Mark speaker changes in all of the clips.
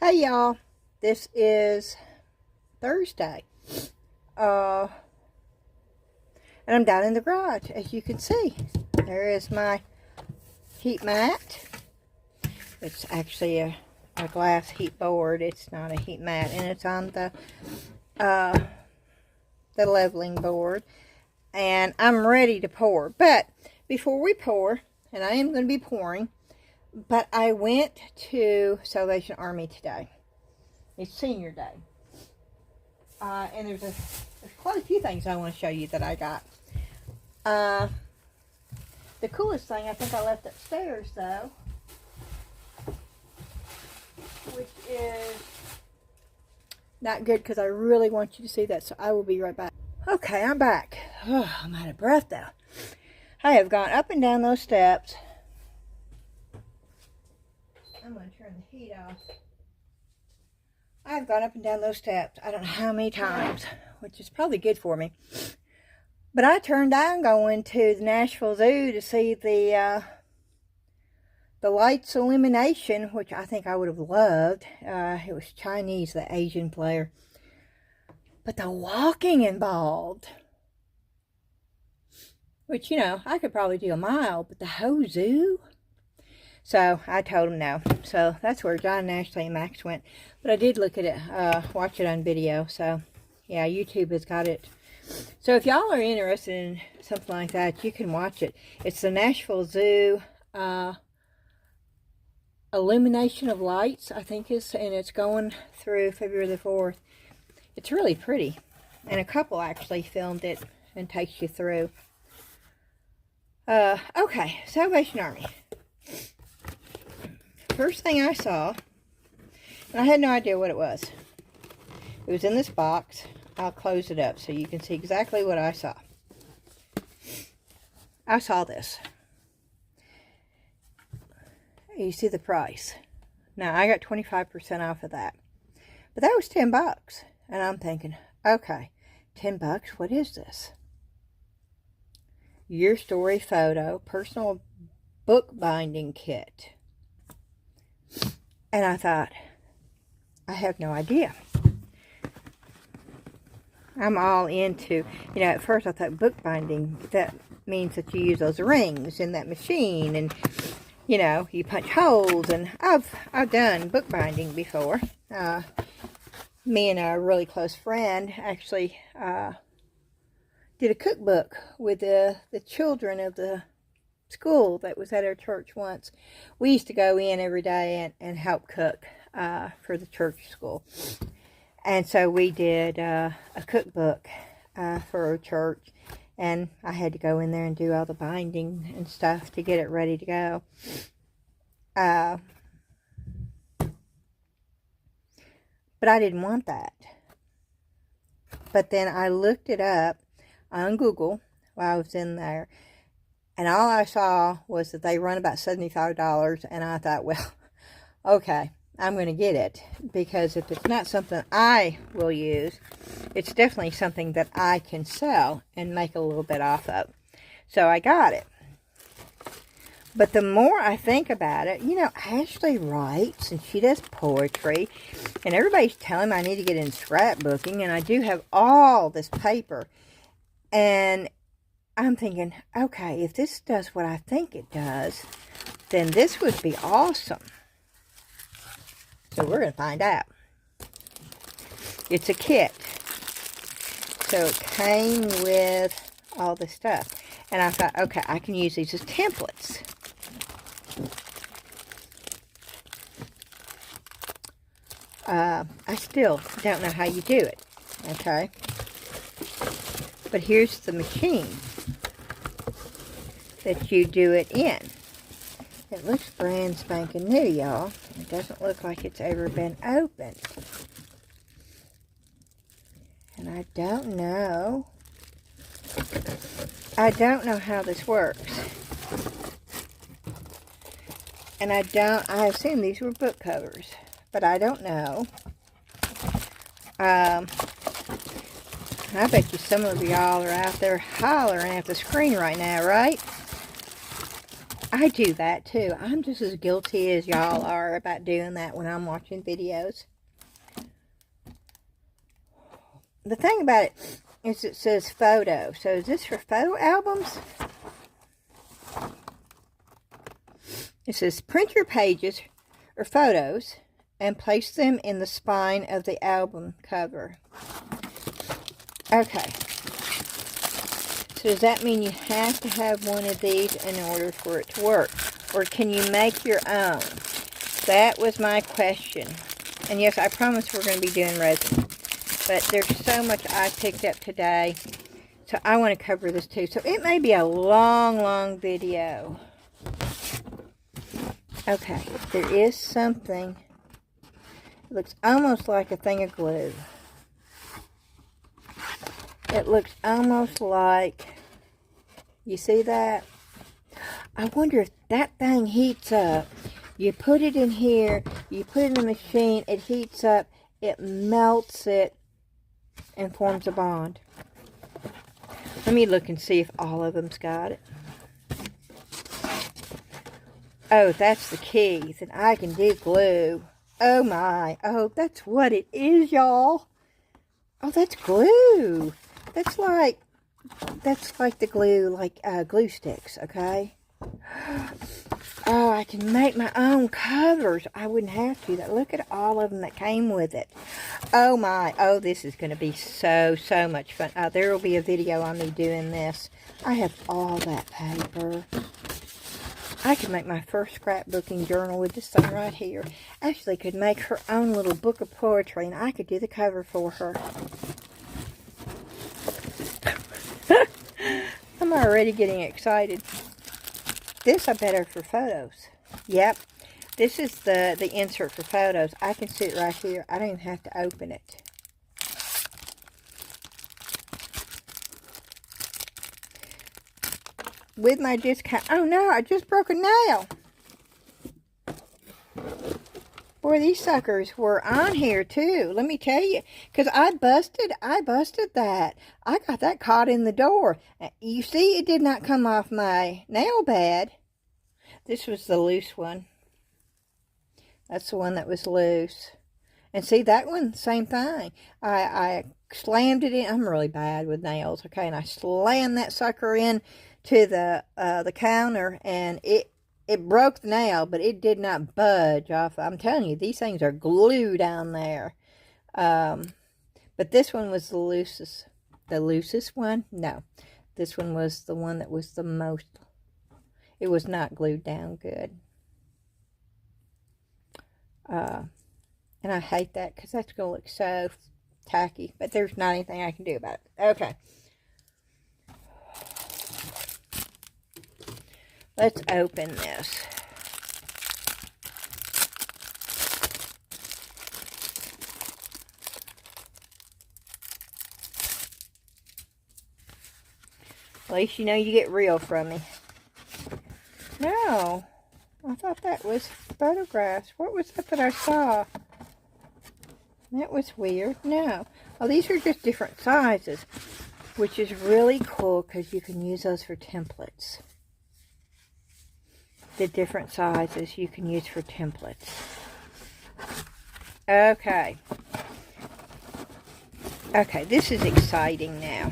Speaker 1: Hey y'all, this is Thursday, and I'm down in the garage. As you can see, there is my heat mat. It's actually a glass heat board. It's not a heat mat, and it's on the leveling board. And I'm ready to pour. But before we pour, and I am going to be pouring, but I went to Salvation Army today. It's senior day. And there's quite a few things I want to show you that I got. The coolest thing I think I left upstairs though, which is not good because I really want you to see that, so I will be right back. Okay, I'm back. Oh, I'm out of breath though. I have gone up and down those steps. I'm going to turn the heat off. I've gone up and down those steps I don't know how many times, which is probably good for me. But I turned down going to the Nashville Zoo to see the lights illumination, which I think I would have loved. It was Chinese, the Asian player. But the walking involved, which, you know, I could probably do a mile, but the whole zoo? So I told him no. So that's where John, Ashley, and Max went. But I did look at it, watch it on video. So yeah, YouTube has got it. So if y'all are interested in something like that, you can watch it. It's the Nashville Zoo illumination of lights, I think is, and it's going through February the 4th. It's really pretty. And a couple actually filmed it and takes you through. Okay, Salvation Army. First thing I saw, and I had no idea what it was. It was in this box. I'll close it up so you can see exactly what I saw. I saw this. You see the price. Now, I got 25% off of that. But that was $10. And I'm thinking, okay, $10, what is this? Your Story Photo Personal Bookbinding Kit. And I thought, I have no idea. I'm all into, you know, at first I thought bookbinding, that means that you use those rings in that machine and, you know, you punch holes, and I've done bookbinding before. Me and a really close friend actually did a cookbook with the children of the school that was at our church once. We used to go in every day and help cook for the church school. And so we did a cookbook for our church. And I had to go in there and do all the binding and stuff to get it ready to go. But I didn't want that. But then I looked it up on Google while I was in there. And all I saw was that they run about $75. And I thought, well, okay, I'm going to get it. Because if it's not something I will use, it's definitely something that I can sell and make a little bit off of. So I got it. But the more I think about it, you know, Ashley writes and she does poetry. And everybody's telling me I need to get in scrapbooking. And I do have all this paper. And I'm thinking, okay, if this does what I think it does, then this would be awesome. So we're going to find out. It's a kit. So it came with all this stuff. And I thought, okay, I can use these as templates. I still don't know how you do it. Okay. But here's the machine that you do it in. It looks brand spanking new, y'all. It doesn't look like it's ever been opened. And I don't know how this works. And I assume these were book covers, but I don't know. I bet you some of y'all are out there hollering at the screen right now, right? I do that too. I'm just as guilty as y'all are about doing that when I'm watching videos. The thing about it is it says photo. So is this for photo albums? It says print your pages or photos and place them in the spine of the album cover. Okay. So does that mean you have to have one of these in order for it to work? Or can you make your own? That was my question. And yes, I promise we're going to be doing resin. But there's so much I picked up today. So I want to cover this too. So it may be a long, long video. Okay, there is something. It looks almost like a thing of glue. It looks almost like, you see that? I wonder if that thing heats up. You put it in here, you put it in the machine, it heats up, it melts it, and forms a bond. Let me look and see if all of them's got it. Oh, that's the key. Then I can do glue. Oh my. Oh, that's what it is, y'all. Oh, that's glue. That's like the glue, like glue sticks, okay? Oh, I can make my own covers. I wouldn't have to. Look at all of them that came with it. Oh my. Oh, this is going to be so much fun. There will be a video on me doing this. I have all that paper. I could make my first scrapbooking journal with this thing right here. Ashley could make her own little book of poetry, and I could do the cover for her. I'm already getting excited. This I bet are for photos. Yep. This is the insert for photos. I can see it right here. I don't even have to open it. With my discount. Oh no, I just broke a nail. Boy, these suckers were on here too. Let me tell you. Because I busted that. I got that caught in the door. You see, it did not come off my nail bed. This was the loose one. That's the one that was loose. And see, that one, same thing. I slammed it in. I'm really bad with nails, okay? And I slammed that sucker in to the counter, and it broke the nail, but it did not budge off. I'm telling you, these things are glue down there. But this one was the loosest one. No, this one was the one that was the most. It was not glued down good. And I hate that because that's going to look so tacky. But there's not anything I can do about it. Okay. Let's open this. At least you know you get real from me. No. I thought that was photographs. What was that I saw? That was weird. No. Oh, these are just different sizes, which is really cool because you can use those for templates. The different sizes you can use for templates. Okay. Okay, this is exciting now.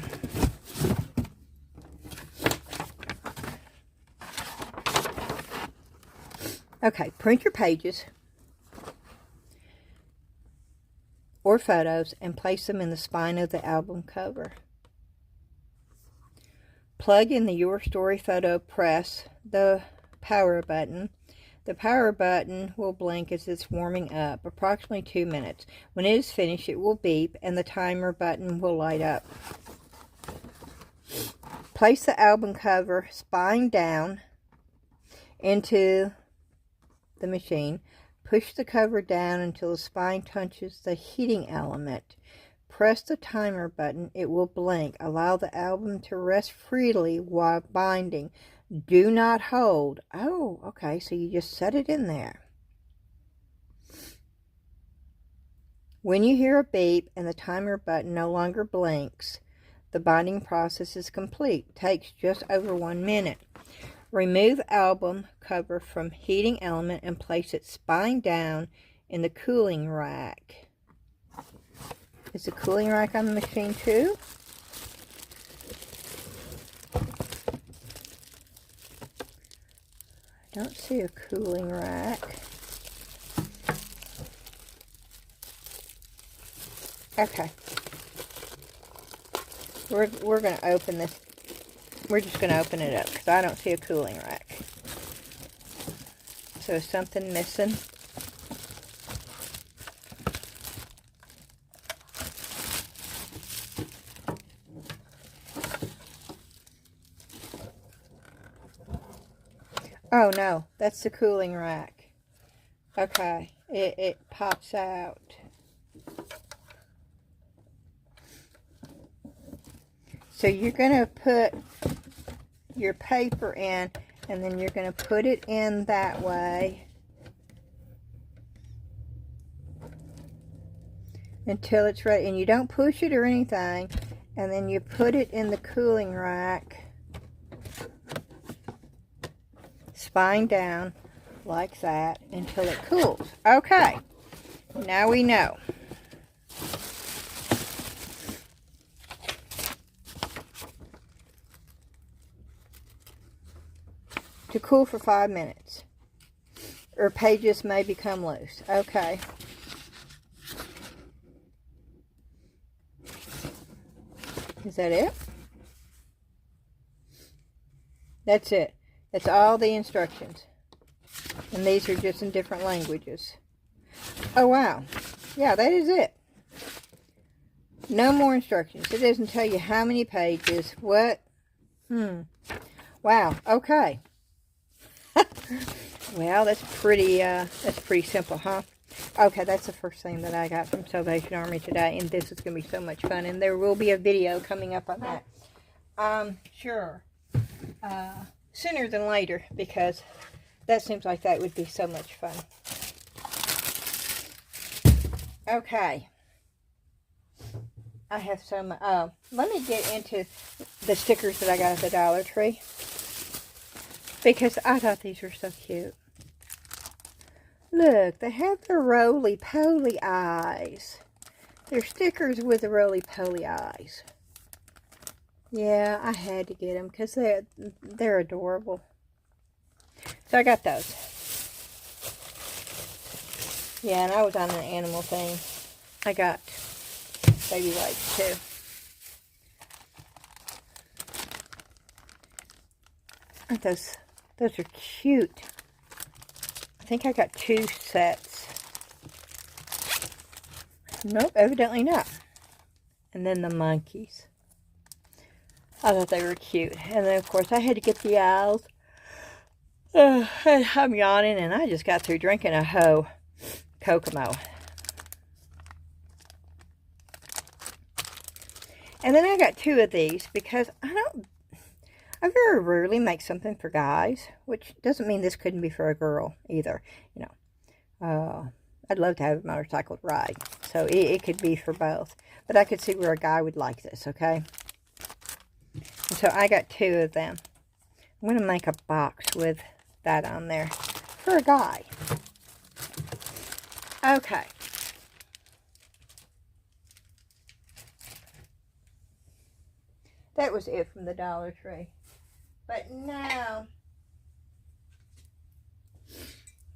Speaker 1: Okay, print your pages or photos and place them in the spine of the album cover. Plug in the Your Story photo, press the power button. The power button will blink as it's warming up, approximately 2 minutes. When it is finished, it will beep and the timer button will light up. Place the album cover spine down into the machine. Push the cover down until the spine touches the heating element. Press the timer button. It will blink. Allow the album to rest freely while binding. Do not hold. Oh, okay, so you just set it in there. When you hear a beep and the timer button no longer blinks, the binding process is complete. Takes just over 1 minute. Remove album cover from heating element and place it spine down in the cooling rack. Is the cooling rack on the machine too? I don't see a cooling rack. Okay. We're going to open this. We're just going to open it up because I don't see a cooling rack. So is something missing? Oh no, that's the cooling rack. Okay, it pops out. So you're going to put your paper in, and then you're going to put it in that way until it's ready. And you don't push it or anything. And then you put it in the cooling rack, spine down like that until it cools. Okay, now we know. To cool for 5 minutes, or pages may become loose. Okay. Is that it? That's it. That's all the instructions. And these are just in different languages. Oh, wow. Yeah, that is it. No more instructions. It doesn't tell you how many pages, what. Wow, okay. Well, that's pretty simple, huh? Okay, that's the first thing that I got from Salvation Army today, and this is going to be so much fun, and there will be a video coming up on that. Sure. Sooner than later, because that seems like that would be so much fun. Okay. I have some, let me get into the stickers that I got at the Dollar Tree, because I thought these were so cute. Look, they have the roly-poly eyes. They're stickers with the roly-poly eyes. Yeah, I had to get them because they're adorable. So I got those. Yeah, and I was on an animal thing. I got baby wipes too. Aren't those are cute. I think I got 2 sets. Nope, evidently not. And then the monkeys. I thought they were cute. And then, of course, I had to get the owls. I'm yawning, and I just got through drinking a whole Kokomo. And then I got 2 of these because I very rarely make something for guys, which doesn't mean this couldn't be for a girl either. You know, I'd love to have a motorcycle ride, so it could be for both. But I could see where a guy would like this, okay? And so I got 2 of them. I'm going to make a box with that on there for a guy. Okay. That was it from the Dollar Tree. But now,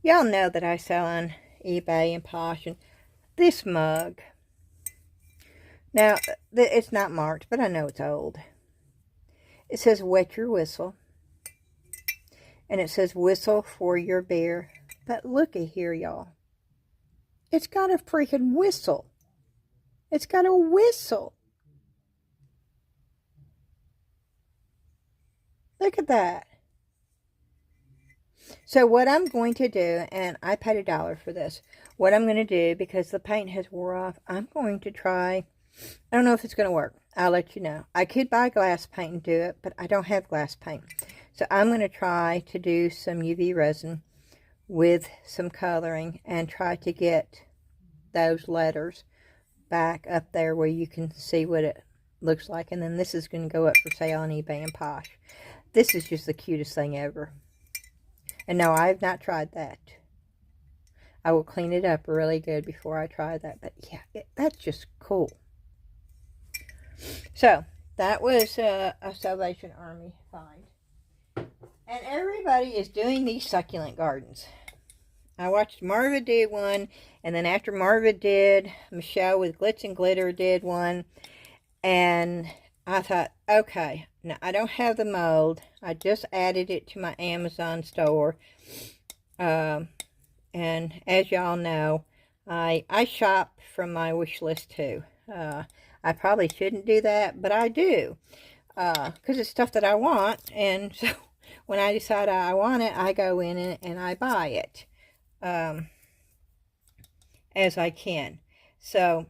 Speaker 1: y'all know that I sell on eBay and Posh. And this mug, now, it's not marked, but I know it's old. It says, wet your whistle. And it says, whistle for your beer. But look at here, y'all. It's got a freaking whistle. It's got a whistle. Look at that. So what I'm going to do, and I paid $1 for this. What I'm going to do, because the paint has wore off, I'm going to try. I don't know if it's going to work. I'll let you know. I could buy glass paint and do it, but I don't have glass paint. So I'm going to try to do some UV resin with some coloring and try to get those letters back up there where you can see what it looks like. And then this is going to go up for sale on eBay and Posh. This is just the cutest thing ever. And no, I have not tried that. I will clean it up really good before I try that. But yeah, that's just cool. So, that was a Salvation Army find. And everybody is doing these succulent gardens. I watched Marva do one, and then after Marva did, Michelle with Glitz and Glitter did one. And I thought, okay, now I don't have the mold. I just added it to my Amazon store. And as y'all know, I shop from my wish list too. I probably shouldn't do that, but I do. Because it's stuff that I want. And so when I decide I want it, I go in and I buy it. As I can. So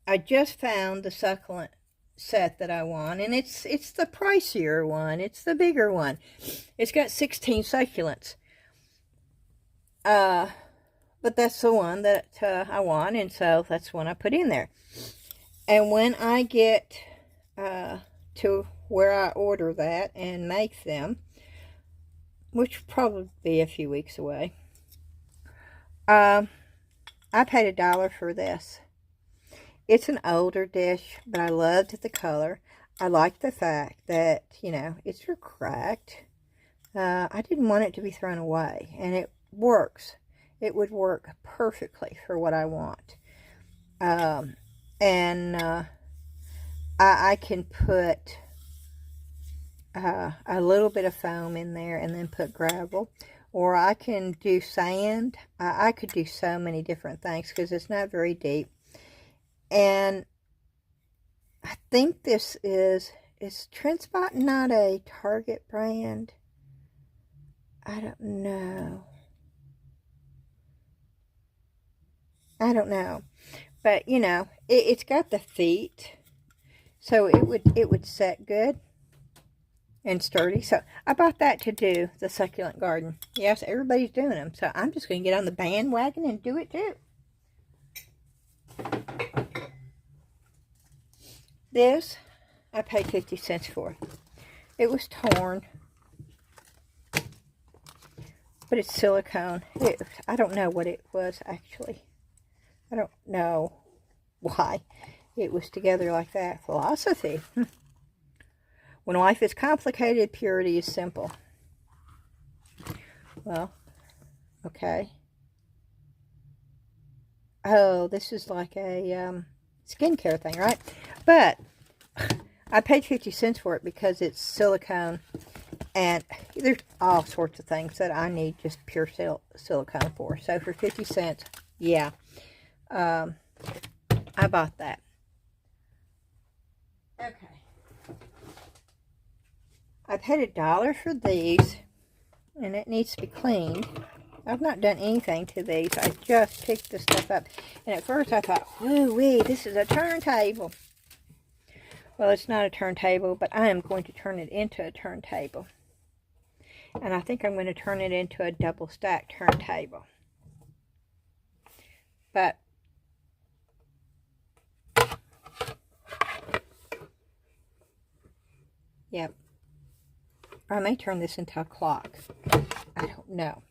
Speaker 1: I just found the succulent set that I want, and it's the pricier one. It's the bigger one. It's got 16 succulents. But that's the one that I want, and so that's the one I put in there. And when I get to where I order that and make them, which will probably be a few weeks away, I paid $1 for this. It's an older dish, but I loved the color. I like the fact that, you know, it's cracked. I didn't want it to be thrown away, and it works. It would work perfectly for what I want. I can put a little bit of foam in there and then put gravel. Or I can do sand. I could do so many different things because it's not very deep. And I think is Trendspot not a Target brand? I don't know. But, you know, it's got the feet. So it would set good and sturdy. So I bought that to do the succulent garden. Yes, everybody's doing them. So I'm just going to get on the bandwagon and do it too. This, I paid 50 cents for. It was torn. But it's silicone. I don't know what it was actually. I don't know why it was together like that. Philosophy. When life is complicated, purity is simple. Well, okay. Oh, this is like a skincare thing, right? But I paid 50 cents for it because it's silicone. And there's all sorts of things that I need just pure silicone for. So for 50 cents, yeah. I bought that. Okay. I paid $1 for these, and it needs to be cleaned. I've not done anything to these. I just picked this stuff up. And at first I thought, woo-wee, this is a turntable. Well, it's not a turntable, but I am going to turn it into a turntable. And I think I'm going to turn it into a double stack turntable. But yep. I may turn this into a clock. I don't know.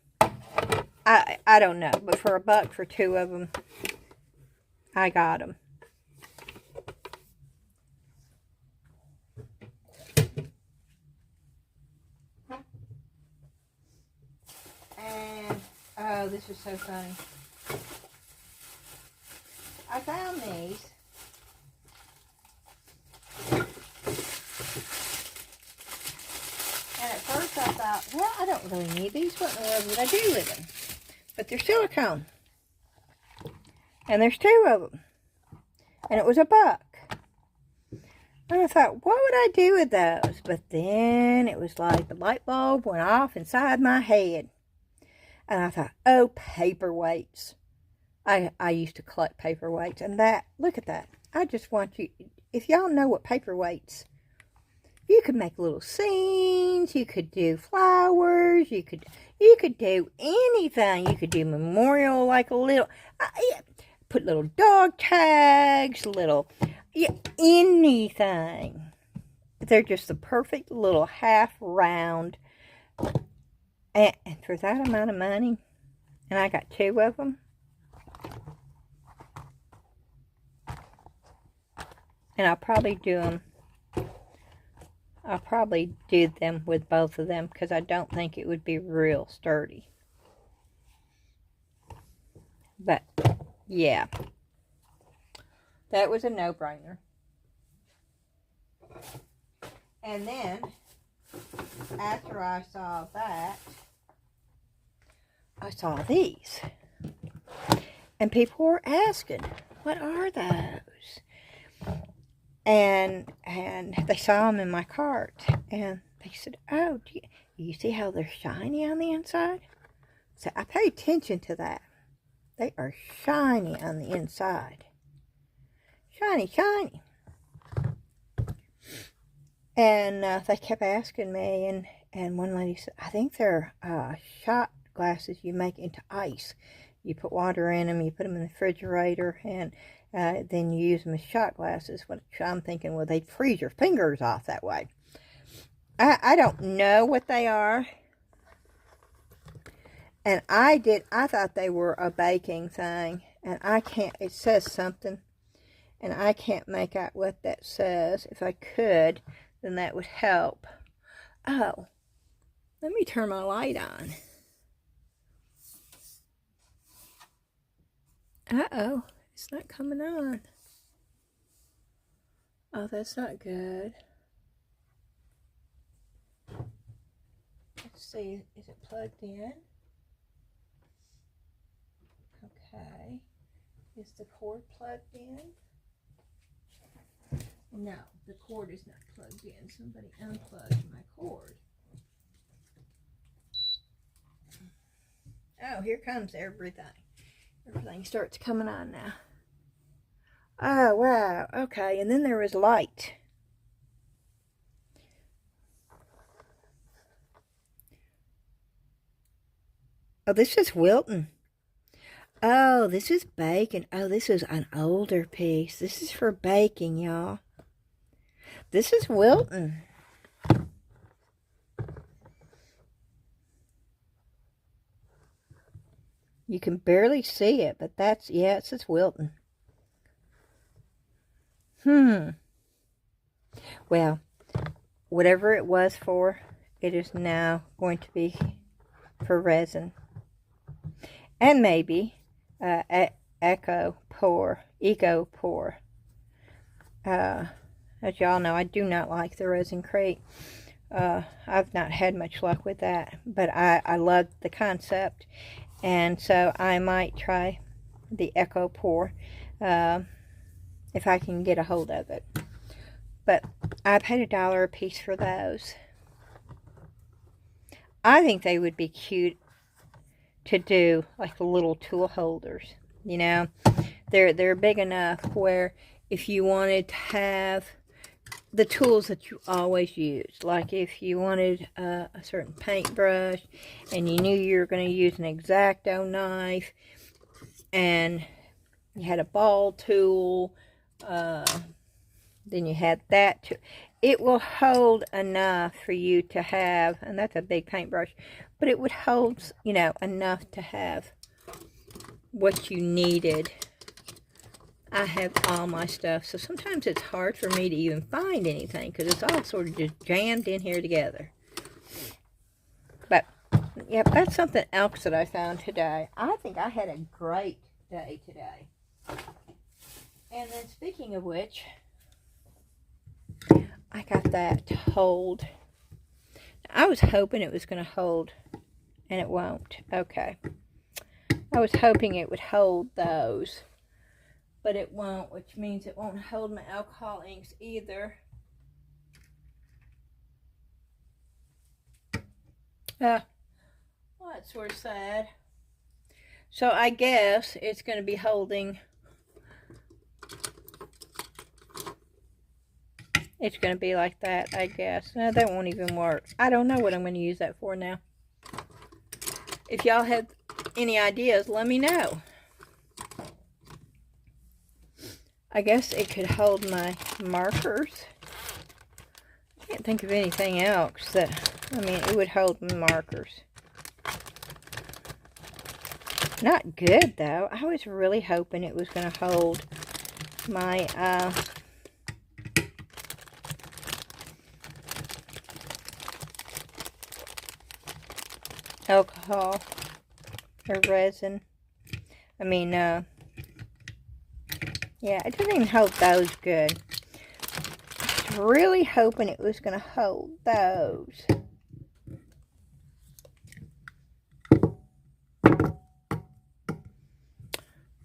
Speaker 1: I don't know. But for $1 for 2 of them, I got them. And, oh, this is so funny. I found these. And at first I thought, well, I don't really need these. What in the world would I do with them? But they're silicone. And there's 2 of them. And it was $1. And I thought, what would I do with those? But then it was like the light bulb went off inside my head. And I thought, oh, paperweights. I used to collect paperweights. And that, look at that. I just want you, if y'all know what paperweights, you could make little scenes. You could do flowers. You could do anything. You could do memorial, like a little, put little dog tags, little, anything. they're just the perfect little half round. And for that amount of money, and I got 2 of them. And I'll probably do them with both of them because I don't think it would be real sturdy. But, yeah. That was a no-brainer. And then, after I saw that, I saw these. And people were asking, what are those? And they saw them in my cart. And they said, oh, do you see how they're shiny on the inside? So I pay attention to that. They are shiny on the inside. Shiny, shiny. And they kept asking me, and one lady said, I think they're shot glasses you make into ice. You put water in them, you put them in the refrigerator, and then you use them as shot glasses. Which I'm thinking, well, they'd freeze your fingers off that way. I don't know what they are. And I thought they were a baking thing. And I can't, it says something. And I can't make out what that says. If I could, then that would help. Oh, let me turn my light on. Uh-oh, it's not coming on. Oh, that's not good. Let's see, is it plugged in? Okay. Is the cord plugged in? No, the cord is not plugged in. Somebody unplugged my cord. Oh, here comes everything. Everything starts coming on now. Oh, wow. Okay, and then there was light. Oh, this is Wilton. Oh, this is baking. Oh, this is an older piece. This is for baking, y'all. This is Wilton. You can barely see it, but that's, yeah, it says Wilton. Well, whatever it was for, it is now going to be for resin. And maybe Eco Pour. As y'all know, I do not like the resin crate. I've not had much luck with that, but I love the concept. And so I might try the Eco Pour if I can get a hold of it. But I paid $1 a piece for those. I think they would be cute to do like the little tool holders. You know, they're big enough where if you wanted to have the tools that you always use, like if you wanted a certain paintbrush and you knew you were going to use an X-Acto knife and you had a ball tool, then you had that too. It will hold enough for you to have, and that's a big paintbrush, but it would hold, you know, enough to have what you needed. I have all my stuff, so sometimes it's hard for me to even find anything because it's all sort of just jammed in here together. But, yep, that's something else that I found today. I think I had a great day today. And then speaking of which, I got that to hold. I was hoping it was going to hold, and it won't. Okay. I was hoping it would hold those, but it won't, which means it won't hold my alcohol inks either. Well, that's sort of sad. So I guess it's going to be holding. It's going to be like that, I guess. No, that won't even work. I don't know what I'm going to use that for now. If y'all have any ideas, let me know. I guess it could hold my markers. can't think of anything else that, I mean, it would hold my markers. Not good, though. I was really hoping it was going to hold my, alcohol or resin. I mean, yeah, it doesn't even hold those good. I was really hoping it was going to hold those.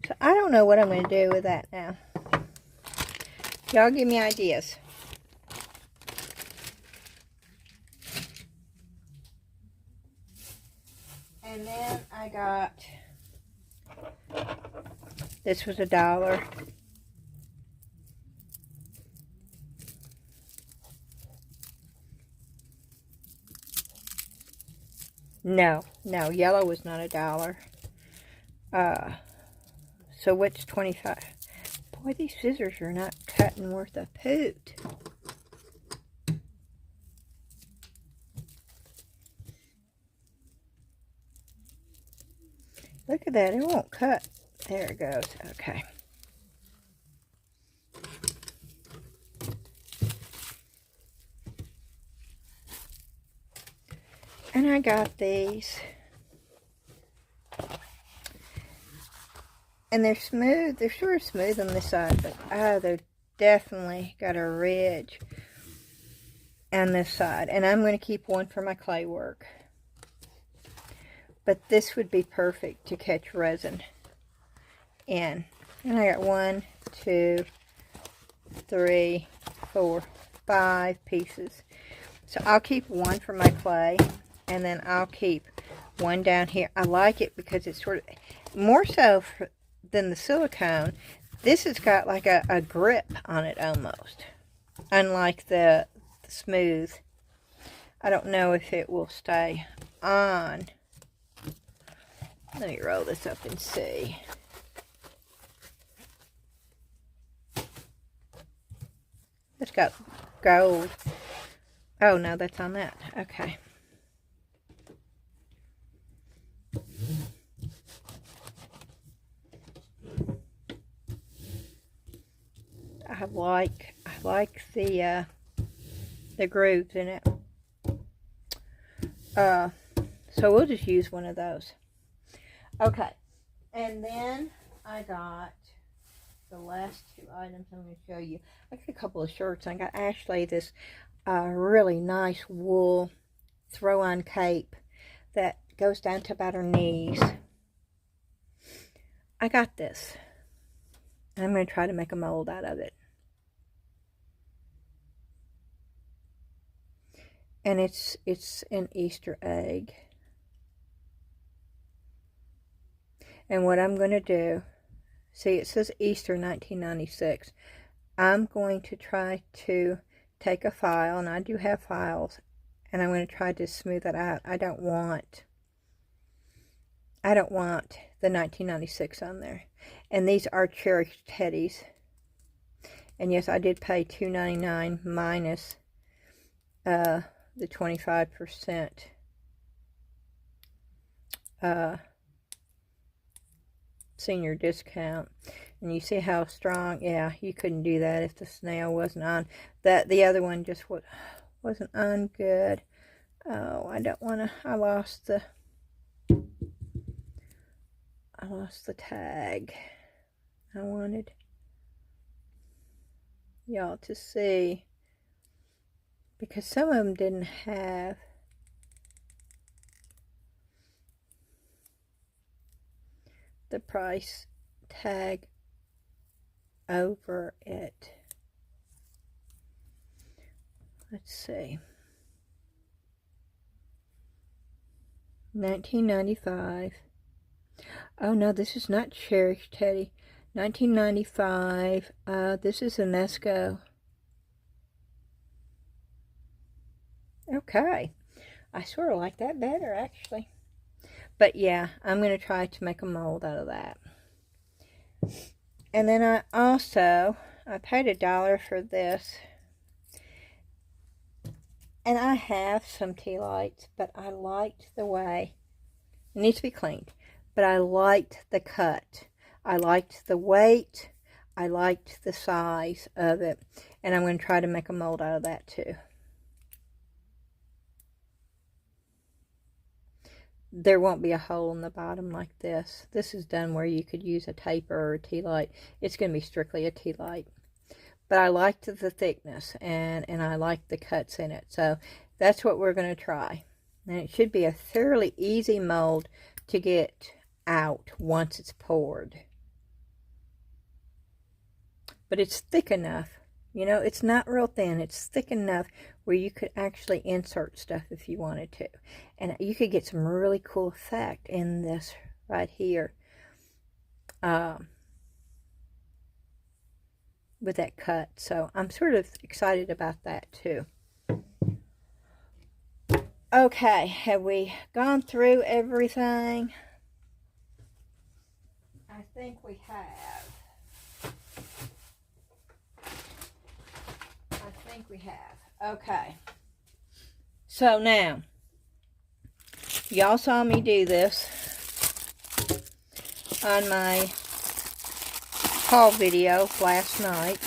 Speaker 1: So I don't know what I'm going to do with that now. Y'all give me ideas. And then I got, this was $1. No, yellow was not $1. So what's 25? Boy, these scissors are not cutting worth a poot. Look at that, it won't cut. There it goes, okay. And I got these. And they're smooth. They're sort of smooth on this side, but oh, they're definitely got a ridge on this side. And I'm going to keep one for my clay work. But this would be perfect to catch resin in. And I got 1, 2, 3, 4, 5 pieces. So I'll keep one for my clay, and then I'll keep one down here. I like it because it's sort of, more so than the silicone, this has got like a grip on it almost. Unlike the smooth. I don't know if it will stay on. Let me roll this up and see. It's got gold. Oh, no, that's on that. Okay. I like the grooves in it. So we'll just use one of those. Okay. And then I got the last 2 items I'm going to show you. I got a couple of shirts. I got actually this really nice wool throw-on cape that goes down to about her knees. I got this. And I'm going to try to make a mold out of it. And it's an Easter egg. And what I'm going to do, see, it says Easter 1996. I'm going to try to take a file, and I do have files, and I'm going to try to smooth it out. I don't want the 1996 on there. And these are cherished teddies. And yes, I did pay $2.99 minus the 25% senior discount. And you see how strong, yeah, you couldn't do that if the snail wasn't on. The other one just wasn't on good. Oh, I don't want to, I lost the tag. I wanted y'all to see, because some of them didn't have the price tag over it. Let's see. $19.95. Oh no, this is not cherished teddy. $19.95. This is a Nesco. Okay. I sort of like that better, actually. But yeah, I'm going to try to make a mold out of that. And then I paid $1 for this. And I have some Tealights, but I liked the way, it needs to be cleaned, but I liked the cut. I liked the weight. I liked the size of it. And I'm going to try to make a mold out of that too. There won't be a hole in the bottom like this. This is done where you could use a taper or a Tealight. It's going to be strictly a Tealight. But I liked the thickness, and I liked the cuts in it. So that's what we're going to try. And it should be a fairly easy mold to get out once it's poured. But it's thick enough. You know, it's not real thin. It's thick enough where you could actually insert stuff if you wanted to. And you could get some really cool effect in this right here. With that cut. So I'm sort of excited about that too. Okay, have we gone through everything? I think we have. I think we have. Okay. So now, y'all saw me do this on my haul video last night.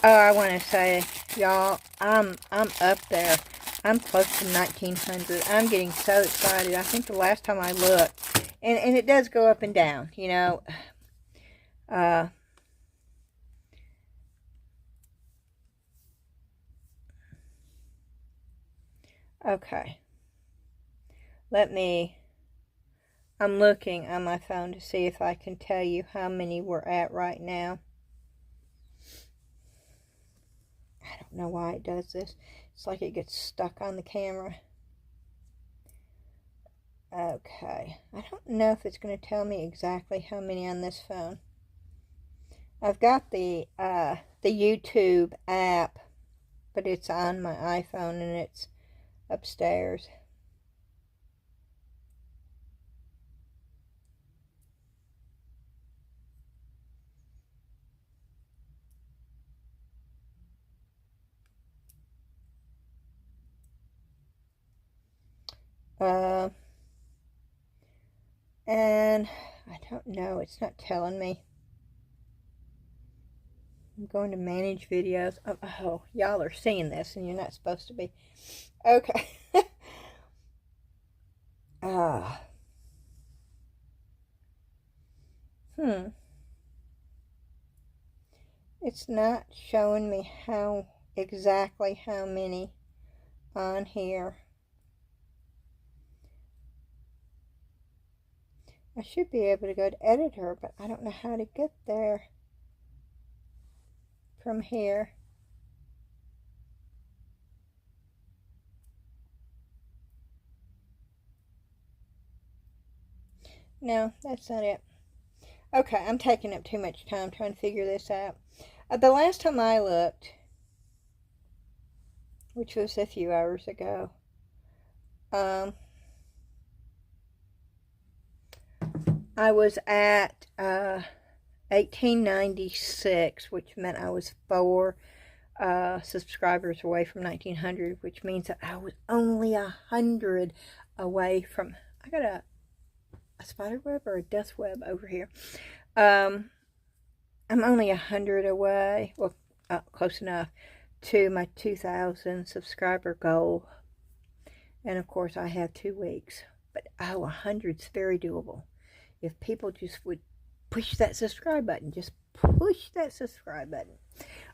Speaker 1: Oh, I want to say, y'all, I'm up there. I'm close to 1900. I'm getting so excited. I think the last time I looked, and it does go up and down, you know. Okay. I'm looking on my phone to see if I can tell you how many we're at right now. I don't know why it does this. It's like it gets stuck on the camera. Okay. I don't know if it's going to tell me exactly how many on this phone. I've got the YouTube app, but it's on my iPhone and it's upstairs. And I don't know, it's not telling me. I'm going to manage videos. Oh, y'all are seeing this and you're not supposed to be. Okay. It's not showing me exactly how many on here. I should be able to go to editor, but I don't know how to get there from here. No, that's not it. Okay, I'm taking up too much time trying to figure this out. The last time I looked, which was a few hours ago, I was at 1896, which meant I was 4 subscribers away from 1900, which means that I was only 100 away from, I got a spider web or a death web over here. I'm only 100 away, well, close enough to my 2,000 subscriber goal. And of course I have 2 weeks, but 100's very doable. If people just would push that subscribe button, just push that subscribe button.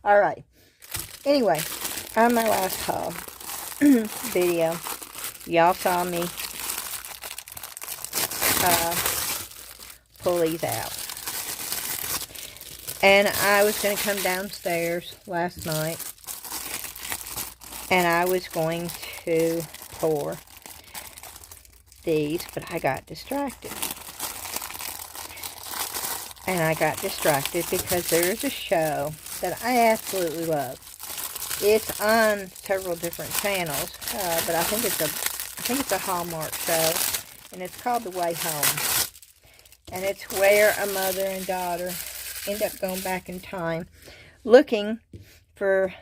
Speaker 1: All right. Anyway, on my last haul video, y'all saw me pull these out. And I was going to come downstairs last night, and I was going to pour these, but I got distracted. And I got distracted because there's a show that I absolutely love. It's on several different channels, but I think it's a Hallmark show, and it's called The Way Home. And it's where a mother and daughter end up going back in time looking for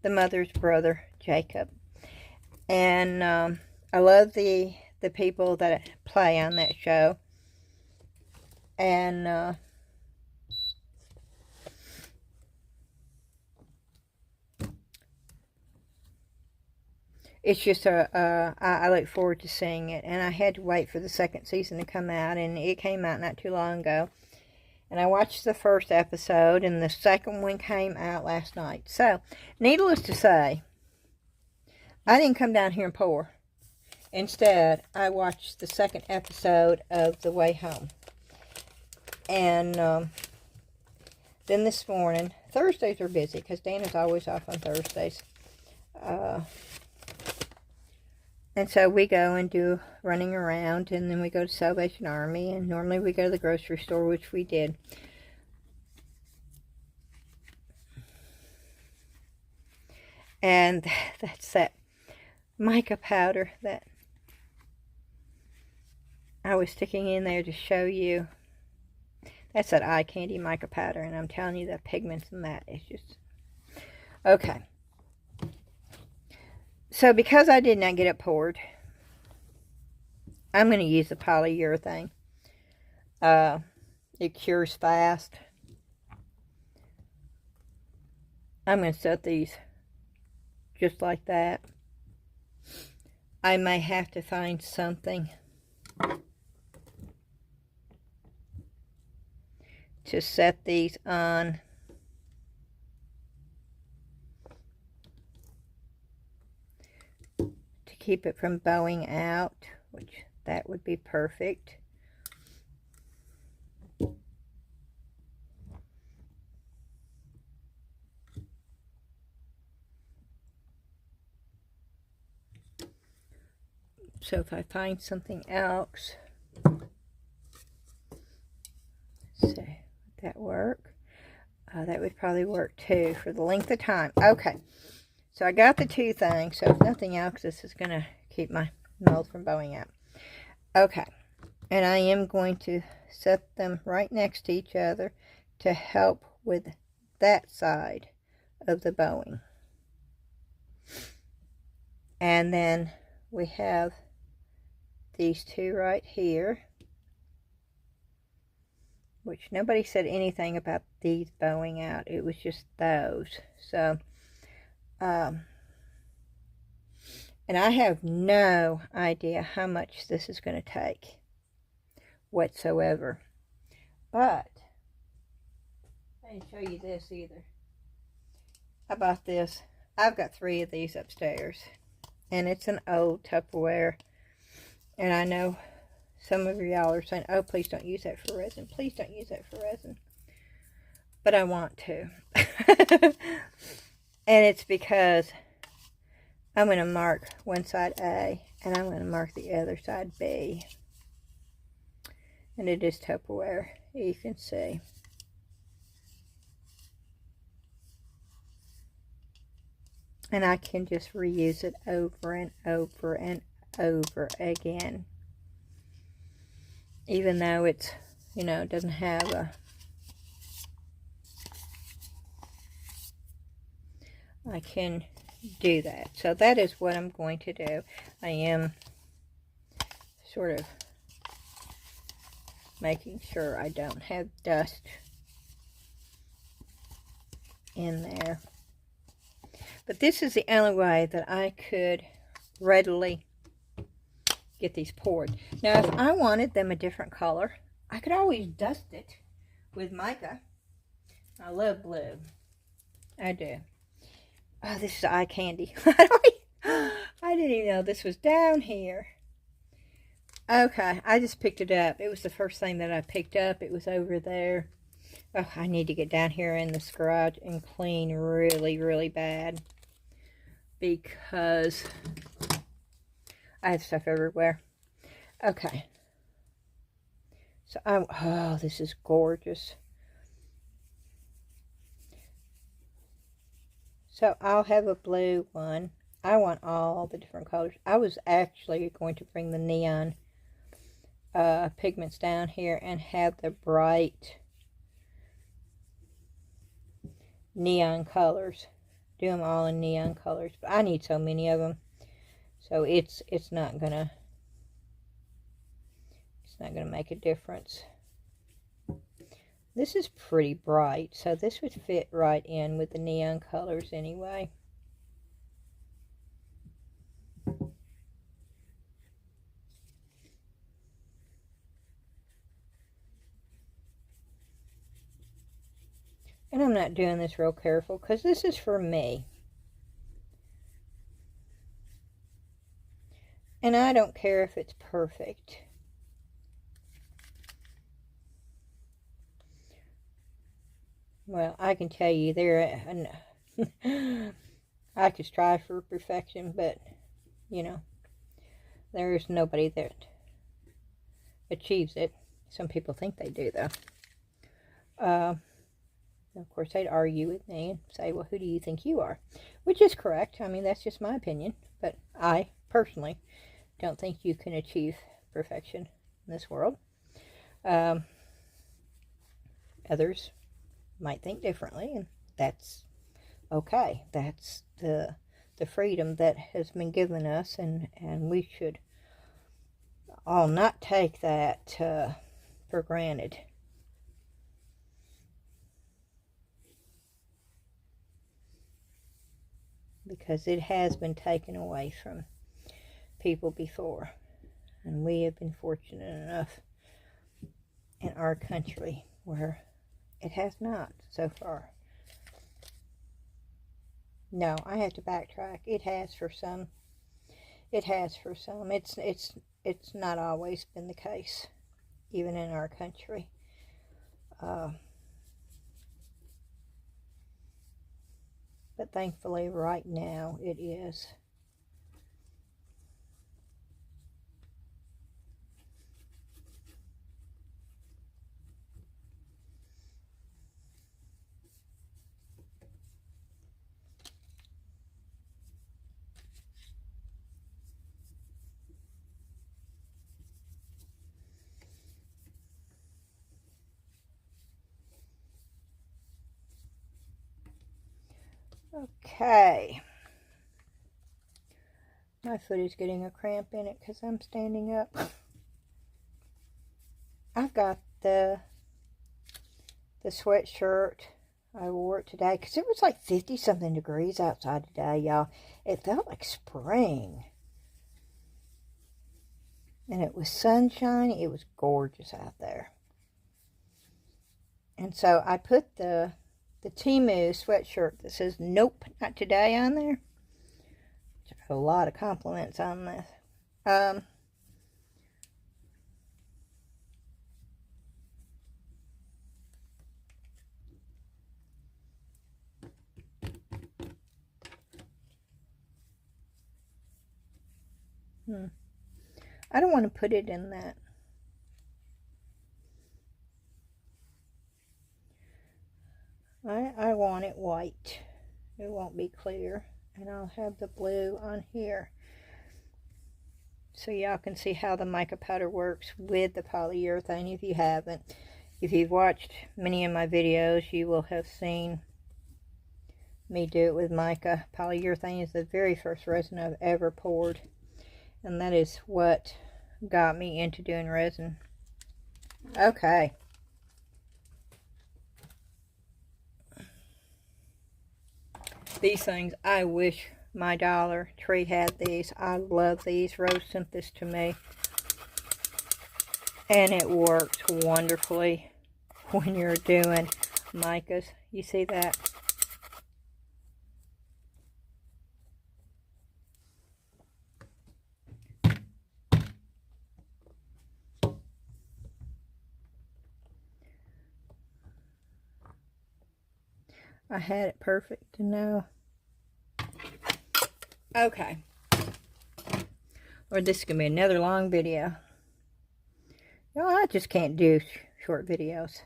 Speaker 1: the mother's brother, Jacob. And I love the people that play on that show. And it's just I look forward to seeing it. And I had to wait for the second season to come out, and it came out not too long ago. And I watched the first episode, and the second one came out last night. So, needless to say, I didn't come down here and pour. Instead, I watched the second episode of The Way Home. And then this morning, Thursdays are busy because Dana's always off on Thursdays. And so we go and do running around, and then we go to Salvation Army, and normally we go to the grocery store, which we did. And that's that mica powder that I was sticking in there to show you. That's that eye candy mica powder, and I'm telling you the pigments in that is just... Okay. So because I did not get it poured, I'm going to use the polyurethane. It cures fast. I'm going to set these just like that. I may have to find something to set these on. To keep it from bowing out, which that would be perfect. So if I find something else, let's see, would that work? That would probably work too for the length of time. Okay, so I got the two things. So if nothing else, this is going to keep my mold from bowing out. Okay, and I am going to set them right next to each other to help with that side of the bowing. And then we have these two right here, which nobody said anything about these bowing out. It was just those. So, and I have no idea how much this is going to take whatsoever. But I didn't show you this either. I bought this. I've got 3 of these upstairs, and it's an old Tupperware. And I know some of y'all are saying, oh, please don't use that for resin. Please don't use that for resin. But I want to. And it's because I'm going to mark one side A, and I'm going to mark the other side B. And it is Tupperware, you can see. And I can just reuse it over and over and over again. Even though it's, you know, doesn't have a... I can do that. So that is what I'm going to do. I am sort of making sure I don't have dust in there. But this is the only way that I could readily get these poured. Now, if I wanted them a different color, I could always dust it with mica. I love blue. I do. Oh, this is eye candy. I didn't even know this was down here. Okay, I just picked it up. It was the first thing that I picked up. It was over there. Oh, I need to get down here in this garage and clean really, really bad, because I have stuff everywhere. Okay. So, oh, this is gorgeous. So, I'll have a blue one. I want all the different colors. I was actually going to bring the neon pigments down here and have the bright neon colors. Do them all in neon colors. But I need so many of them. So it's not gonna make a difference. This is pretty bright, so this would fit right in with the neon colors anyway. And I'm not doing this real careful because this is for me. And I don't care if it's perfect. Well, I can tell you I could strive for perfection, but, you know, there's nobody that achieves it. Some people think they do, though. Of course, they'd argue with me and say, well, who do you think you are? Which is correct. I mean, that's just my opinion. But I, personally, don't think you can achieve perfection in this world. Others might think differently, and that's okay. That's the freedom that has been given us, and we should all not take that for granted. Because it has been taken away from people before, and we have been fortunate enough in our country where it has not so far. No, I have to backtrack. It has for some. It has for some. It's not always been the case, even in our country. But thankfully, right now, it is. Okay. My foot is getting a cramp in it because I'm standing up. I've got the sweatshirt. I wore it today because it was like 50-something degrees outside today, y'all. It felt like spring. And it was sunshiny. It was gorgeous out there. And so I put the Temu sweatshirt that says "Nope, not today" on there. I got a lot of compliments on this. I don't want to put it in that. I want it white. It won't be clear. And I'll have the blue on here. So y'all can see how the mica powder works with the polyurethane if you haven't. If you've watched many of my videos, you will have seen me do it with mica. Polyurethane is the very first resin I've ever poured. And that is what got me into doing resin. Okay. These things, I wish my Dollar Tree had these. I love these. Rose sent this to me. And it works wonderfully when you're doing micas. You see that? I had it perfect to know. Okay. Or this is going to be another long video. You know, I just can't do short videos.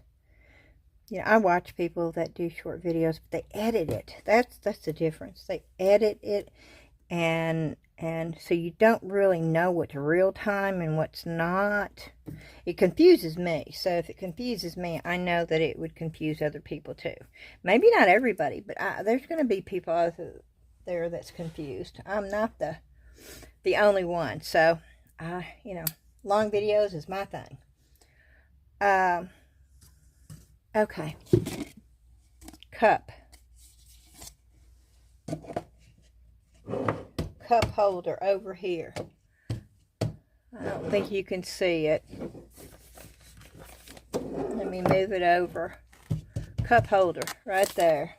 Speaker 1: You know, I watch people that do short videos, but they edit it. That's the difference. They edit it, and so you don't really know what's real time and what's not. It confuses me. So if it confuses me, I know that it would confuse other people too. Maybe not everybody, but there's going to be people out there that's confused. I'm not the the only one. So, you know, long videos is my thing. Okay. Cup holder over here. I don't think you can see it. Let me move it over. Cup holder right there.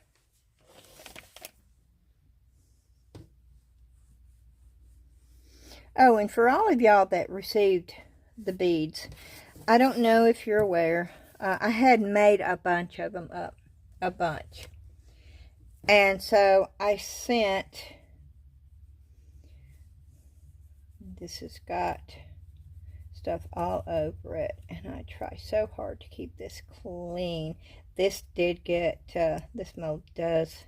Speaker 1: Oh, and for all of y'all that received the beads, I don't know if you're aware, I had made a bunch of them up. A bunch. And so I sent, this has got stuff all over it, and I try so hard to keep this clean. This did get, this mold does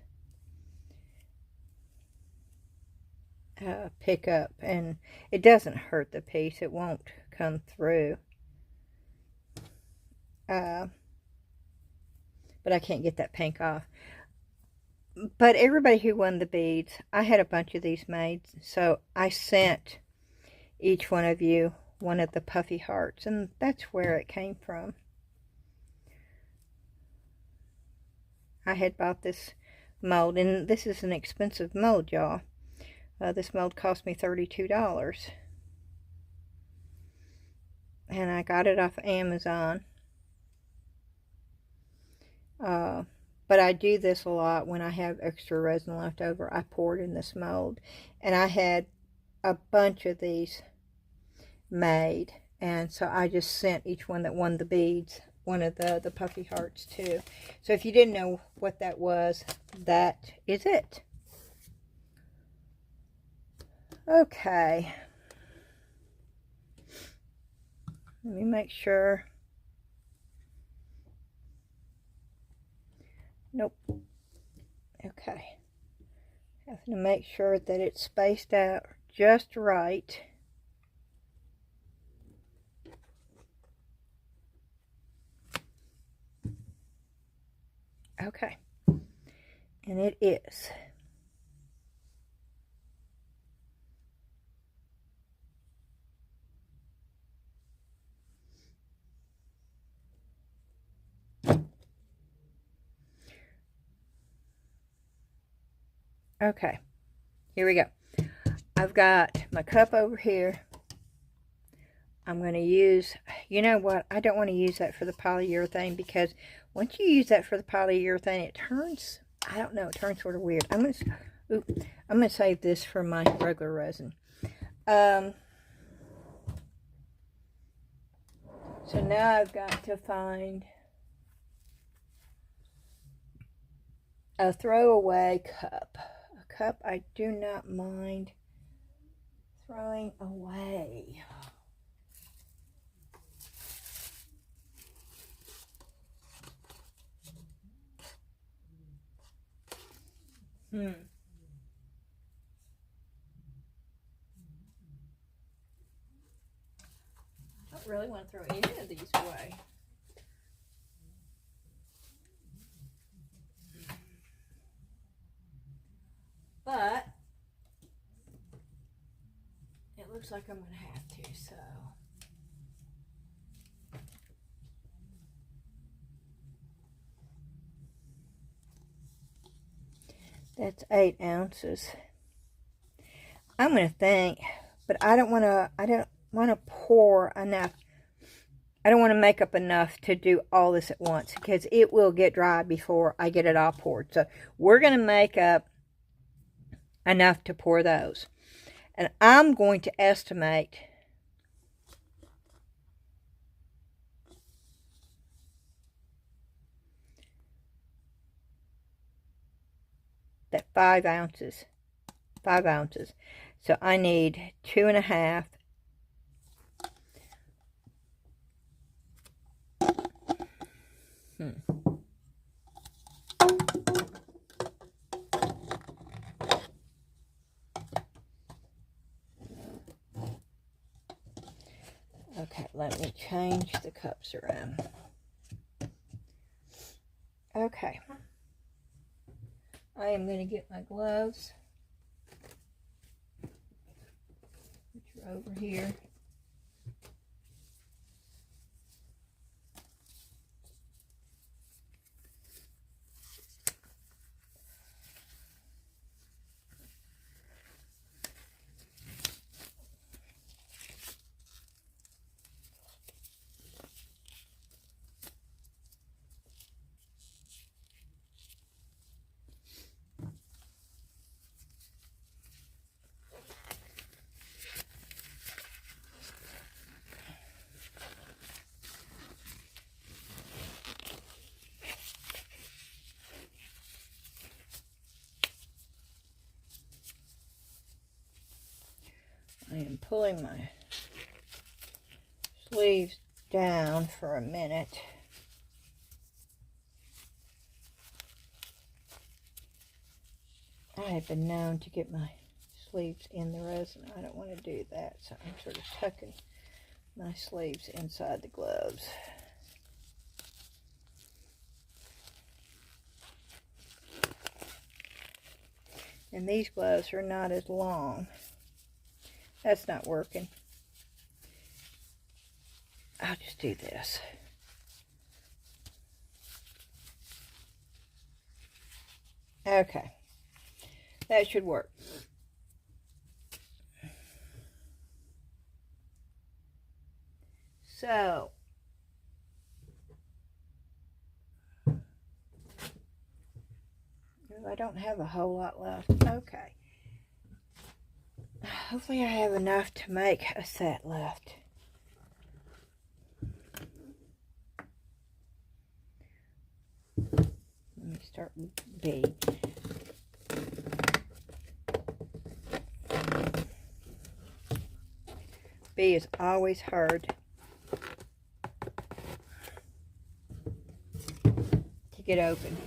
Speaker 1: pick up, and it doesn't hurt the piece. It won't come through. But I can't get that pink off. But everybody who won the beads, I had a bunch of these made, so I sent each one of you one of the puffy hearts, and that's where it came from. I had bought this mold, and this is an expensive mold, y'all. This mold cost me $32, and I got it off Amazon. But I do this a lot when I have extra resin left over. I pour it in this mold, and I had a bunch of these made, and so I just sent each one that won the beads one of the puffy hearts too. So if you didn't know what that was, that is it. Okay, let me make sure. Nope. Okay, have to make sure that it's spaced out just right. Okay, and it is. Okay, here we go. I've got my cup over here. I'm going to use, you know what, I don't want to use that for the polyurethane, because once you use that for the polyurethane, it turns, I don't know, it turns sort of weird. I'm going to save this for my regular resin. So now I've got to find a throwaway cup. A cup I do not mind throwing away. I don't really want to throw any of these away. But it looks like I'm going to have to, so. That's 8 ounces. I'm going to think, but I don't want to pour enough. I don't want to make up enough to do all this at once, because it will get dry before I get it all poured. So we're going to make up enough to pour those. And I'm going to estimate that 5 ounces. 5 ounces. So I need 2.5. Okay, let me change the cups around. Okay. I am going to get my gloves. over here. I am pulling my sleeves down for a minute. I have been known to get my sleeves in the resin. I don't want to do that, so I'm sort of tucking my sleeves inside the gloves. And these gloves are not as long. That's not working. I'll just do this. Okay. That should work. So, I don't have a whole lot left. Okay. Hopefully I have enough to make a set left. Let me start with B. B is always hard to get open.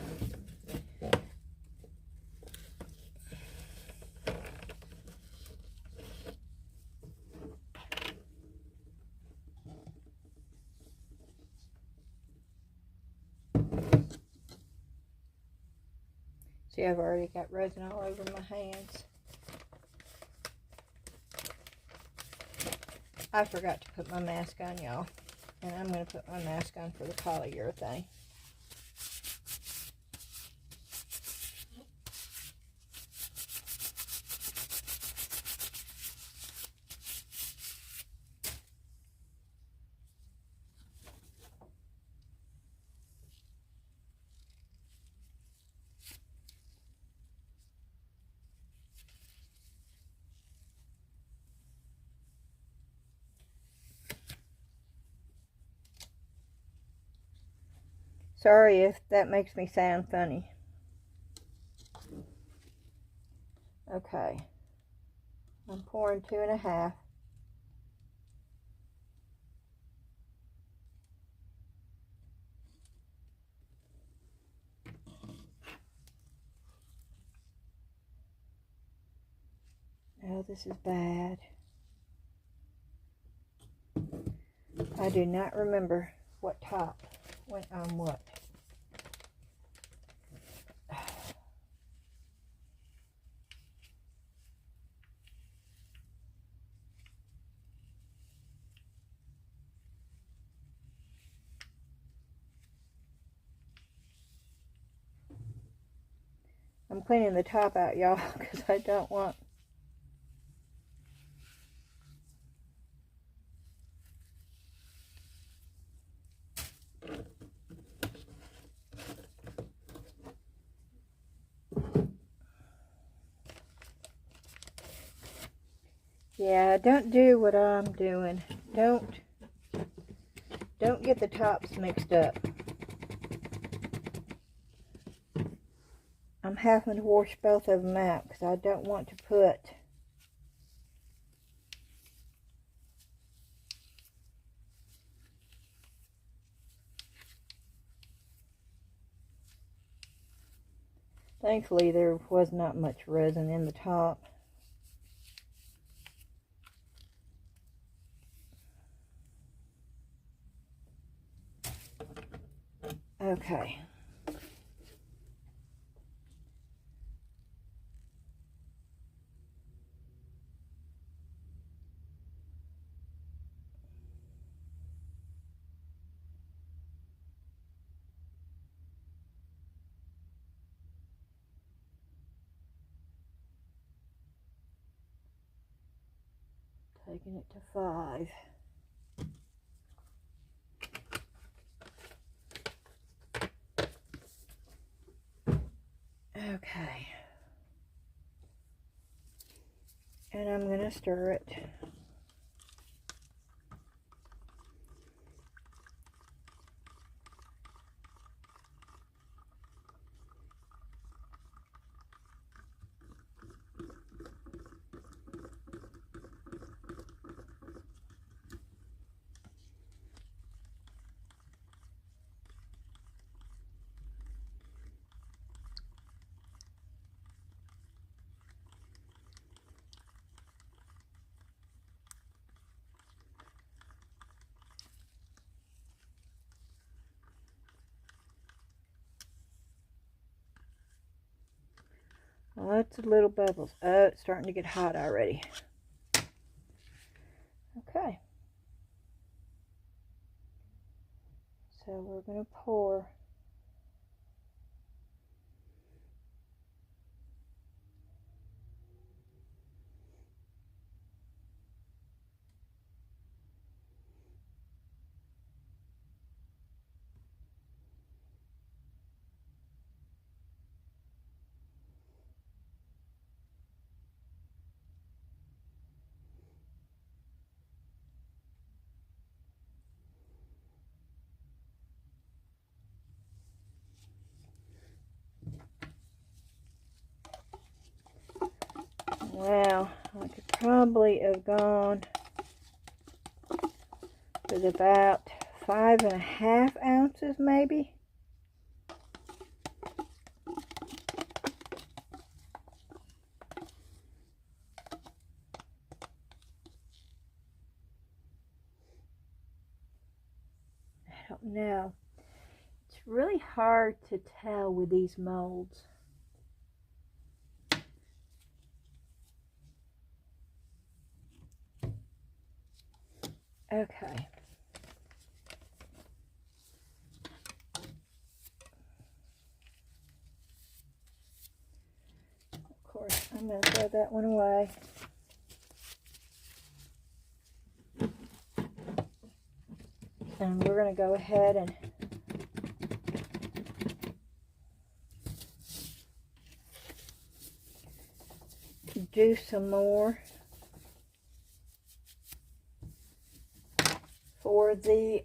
Speaker 1: See, I've already got resin all over my hands. I forgot to put my mask on, y'all. And I'm going to put my mask on for the polyurethane. Sorry if that makes me sound funny. Okay. I'm pouring 2.5. Oh, this is bad. I do not remember what top went on what. I'm cleaning the top out, y'all, because I don't want... Yeah, don't do what I'm doing. Don't get the tops mixed up. I'm having to wash both of them out because I don't want to put thankfully there was not much resin in the top. Okay. Taking it to 5. Okay. And I'm going to stir it. Lots of little bubbles. Oh, it's starting to get hot already. Okay. So we're going to pour. Well, I could probably have gone with about 5.5 ounces maybe. I don't know. It's really hard to tell with these molds. Okay. Of course, I'm going to throw that one away. And we're going to go ahead and do some more for the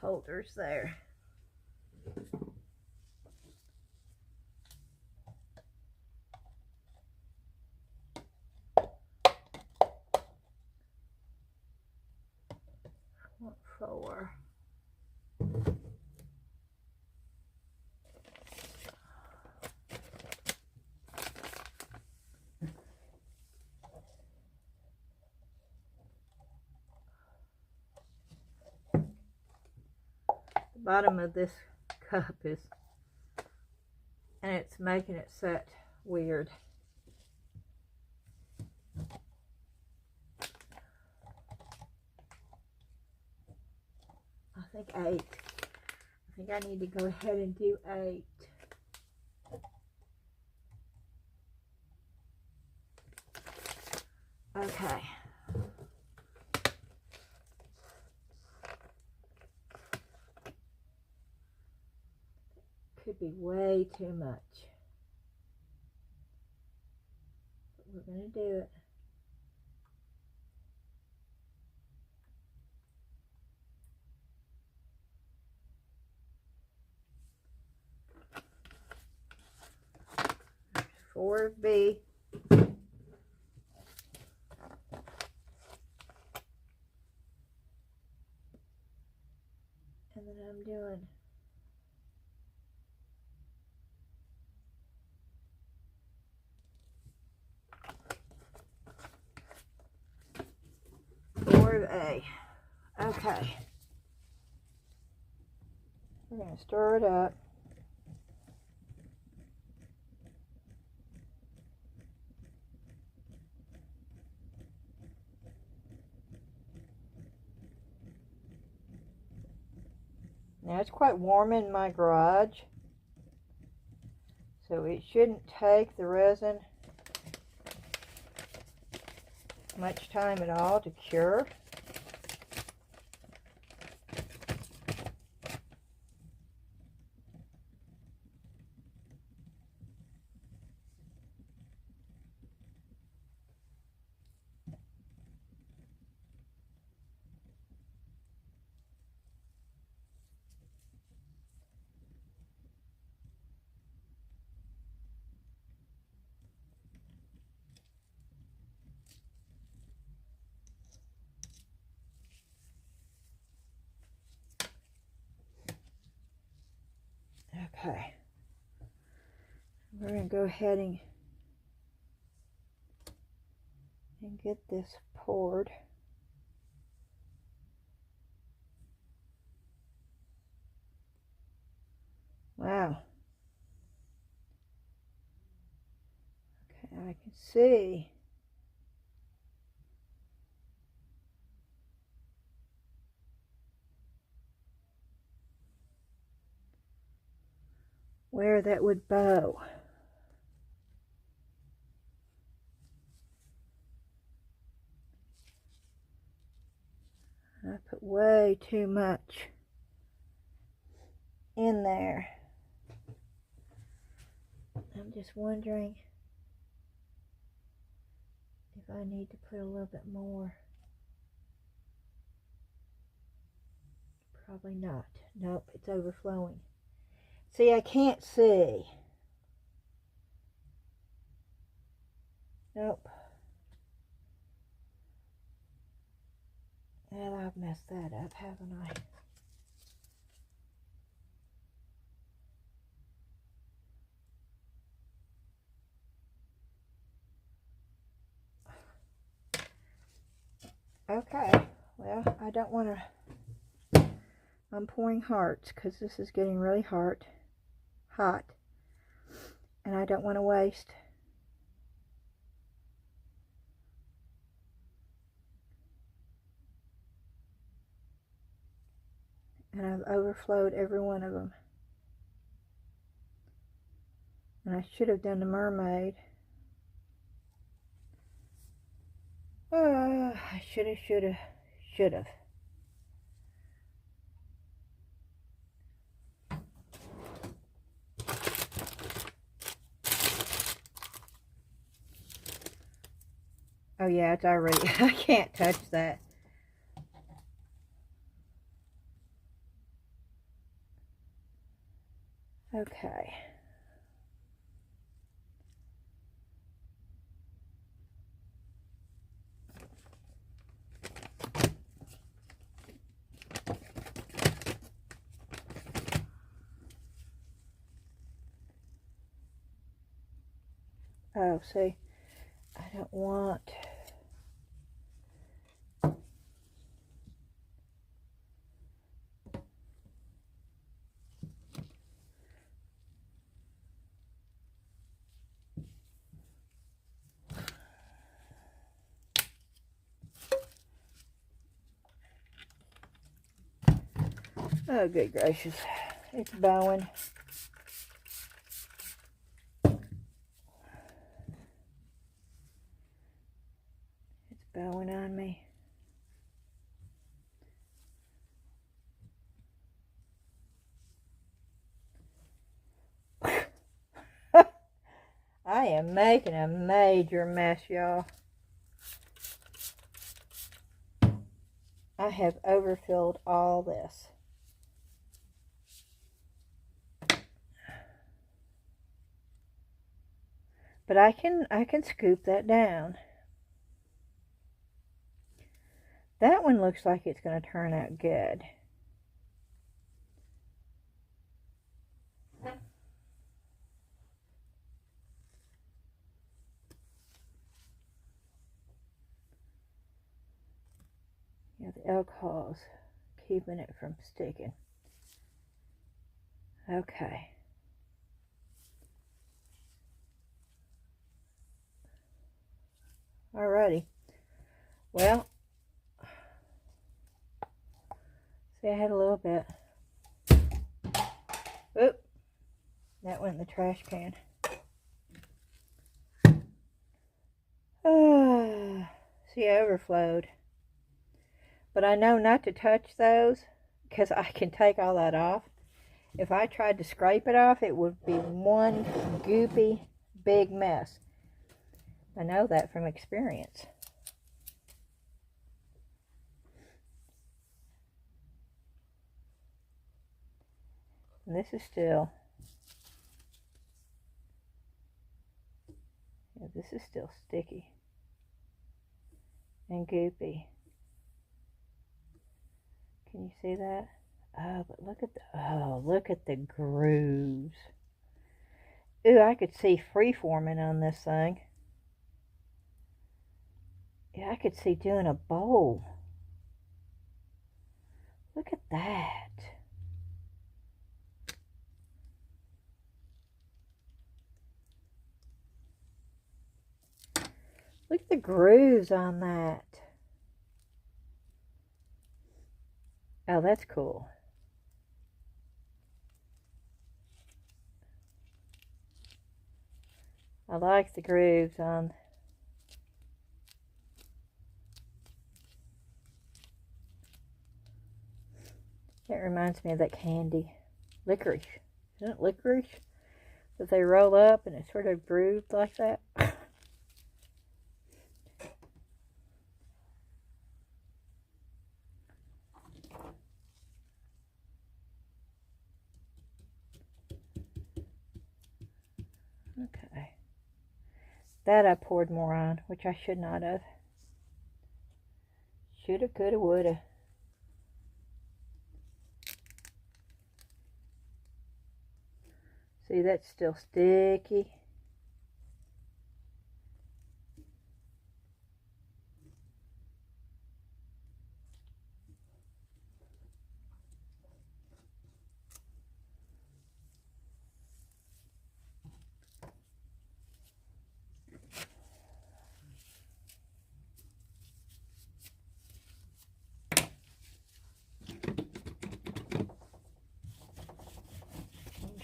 Speaker 1: holders there. What for? The bottom of this cup is, and it's making it set weird. I think 8. I think I need to go ahead and do 8. Okay. Could be way too much. But we're going to do it. There's 4B. And then I'm doing 4A. Okay. We're going to stir it up. Now it's quite warm in my garage, so it shouldn't take the resin much time at all to cure. Okay, we're going to go ahead and get this poured. Wow. Okay, I can see where that would bow. I put way too much in there. I'm just wondering if I need to put a little bit more. Probably not. Nope, it's overflowing. See, I can't see. Nope. Well, I've messed that up, haven't I? Okay, well, I don't want to, I'm pouring hearts because this is getting really hot, and I don't want to waste. And I've overflowed every one of them. And I should have done the mermaid. I should have. Oh yeah, it's already, I can't touch that. Okay. Oh, see, I don't want. Oh, good gracious. It's bowing. It's bowing on me. I am making a major mess, y'all. I have overfilled all this. But I can scoop that down. That one looks like it's going to turn out good. Yeah, the alcohol's keeping it from sticking. Okay. Alrighty. Well, see, I had a little bit. Oop, that went in the trash can. See, I overflowed. But I know not to touch those because I can take all that off. If I tried to scrape it off, it would be one goopy big mess. I know that from experience. And this is still, yeah, this is still sticky and goopy. Can you see that? Oh, but look at look at the grooves. Ooh, I could see freeforming on this thing. Yeah, I could see doing a bowl. Look at that. Look at the grooves on that. Oh, that's cool. I like the grooves on. It reminds me of that candy. Licorice. Isn't it licorice? That they roll up and it's sort of grooved like that. Okay. That I poured more on, which I should not have. Shoulda, coulda, woulda. See, that's still sticky.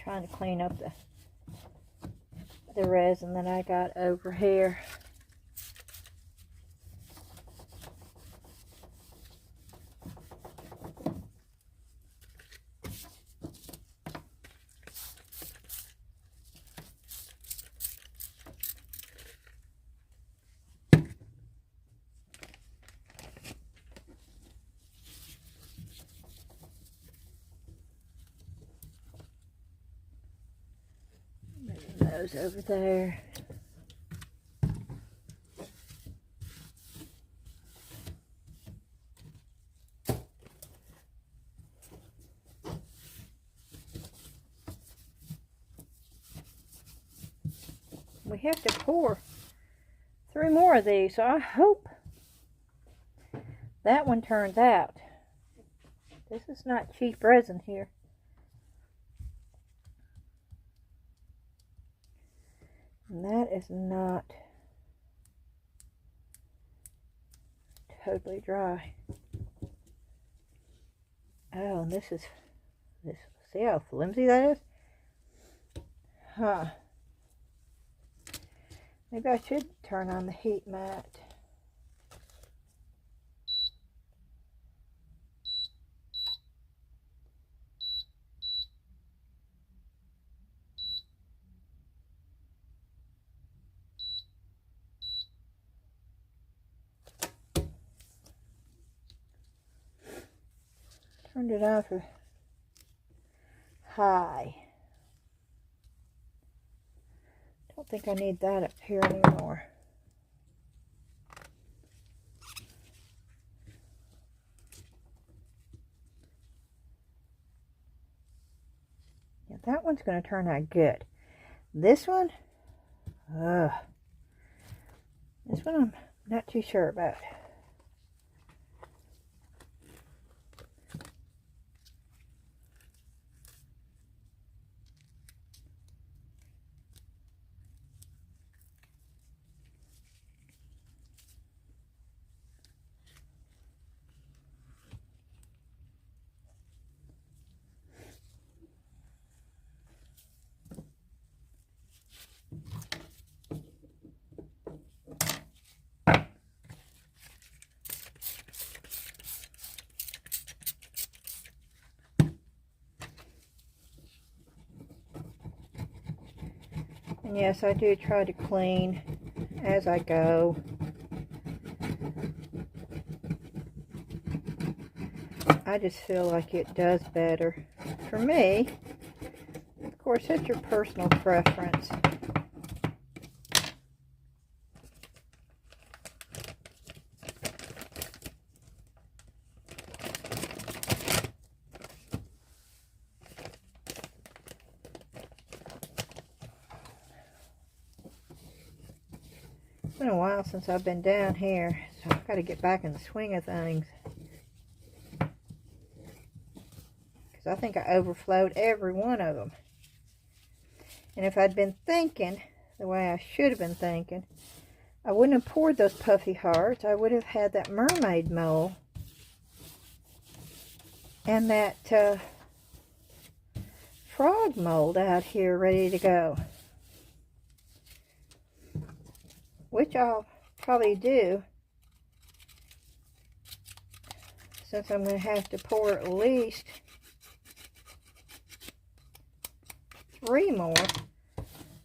Speaker 1: Trying to clean up the resin that I got over here. Those over there. We have to pour 3 more of these, so I hope that one turns out. This is not cheap resin here. And that is not totally dry. Oh, and this. See how flimsy that is? Huh. Maybe I should turn on the heat mat. Turned it on for high. Don't think I need that up here anymore. Yeah, that one's going to turn out good. This one, this one I'm not too sure about. Yes, I do try to clean as I go. I just feel like it does better for me. Of course, it's your personal preference. It's been a while since I've been down here, so I've got to get back in the swing of things. Because I think I overflowed every one of them. And if I'd been thinking the way I should have been thinking, I wouldn't have poured those puffy hearts. I would have had that mermaid mold and that frog mold out here ready to go. Which I'll probably do, since I'm going to have to pour at least 3 more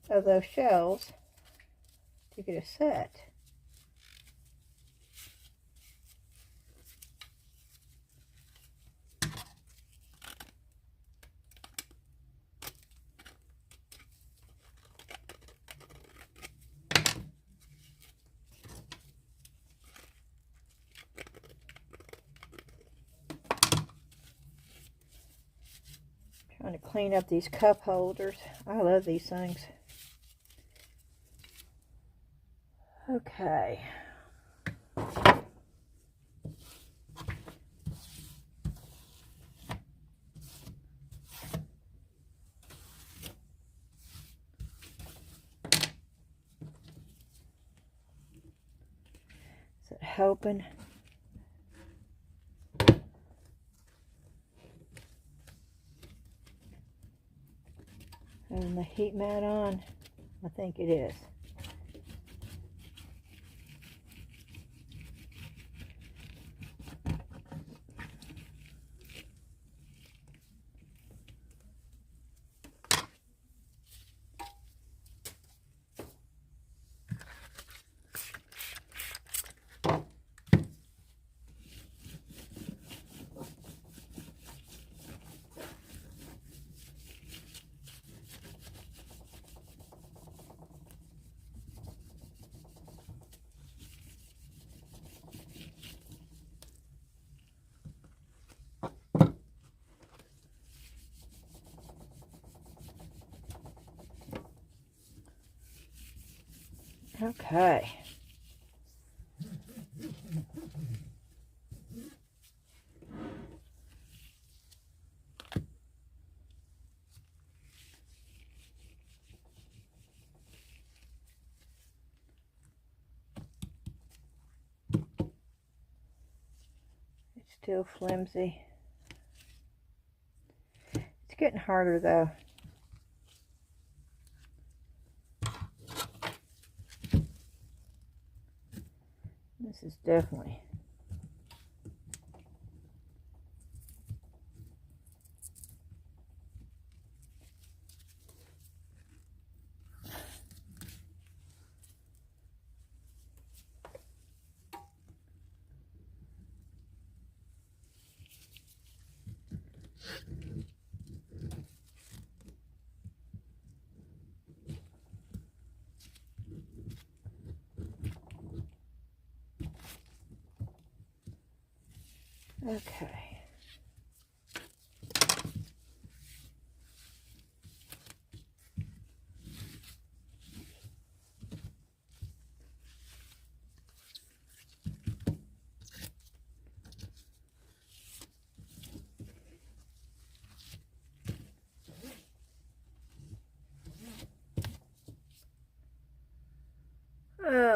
Speaker 1: of those shells to get a set. Trying to clean up these cup holders. I love these things. Okay. Is it helping? Having the heat mat on? I think it is. Okay. It's still flimsy. It's getting harder though. This is definitely okay.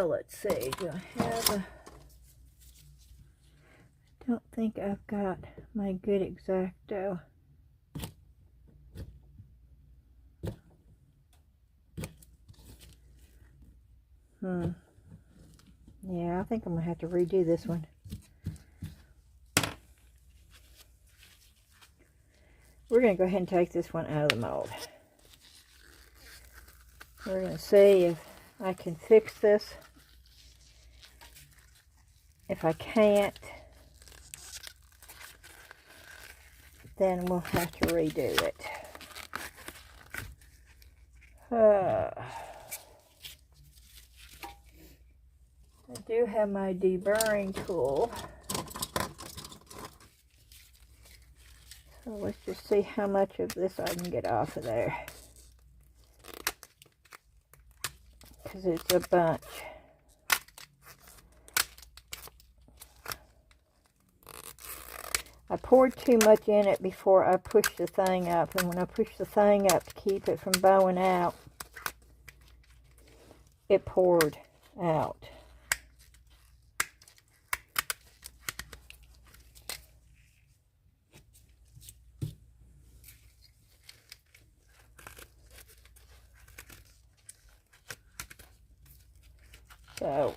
Speaker 1: Let's see. Do I have a... don't think I've got my good X-Acto. Yeah, I think I'm gonna have to redo this one. We're gonna go ahead and take this one out of the mold. We're going to see if I can fix this. If I can't, then we'll have to redo it. I do have my deburring tool. So let's just see how much of this I can get off of there. Because it's a bunch. I poured too much in it before I pushed the thing up. And when I pushed the thing up to keep it from bowing out, it poured out. So,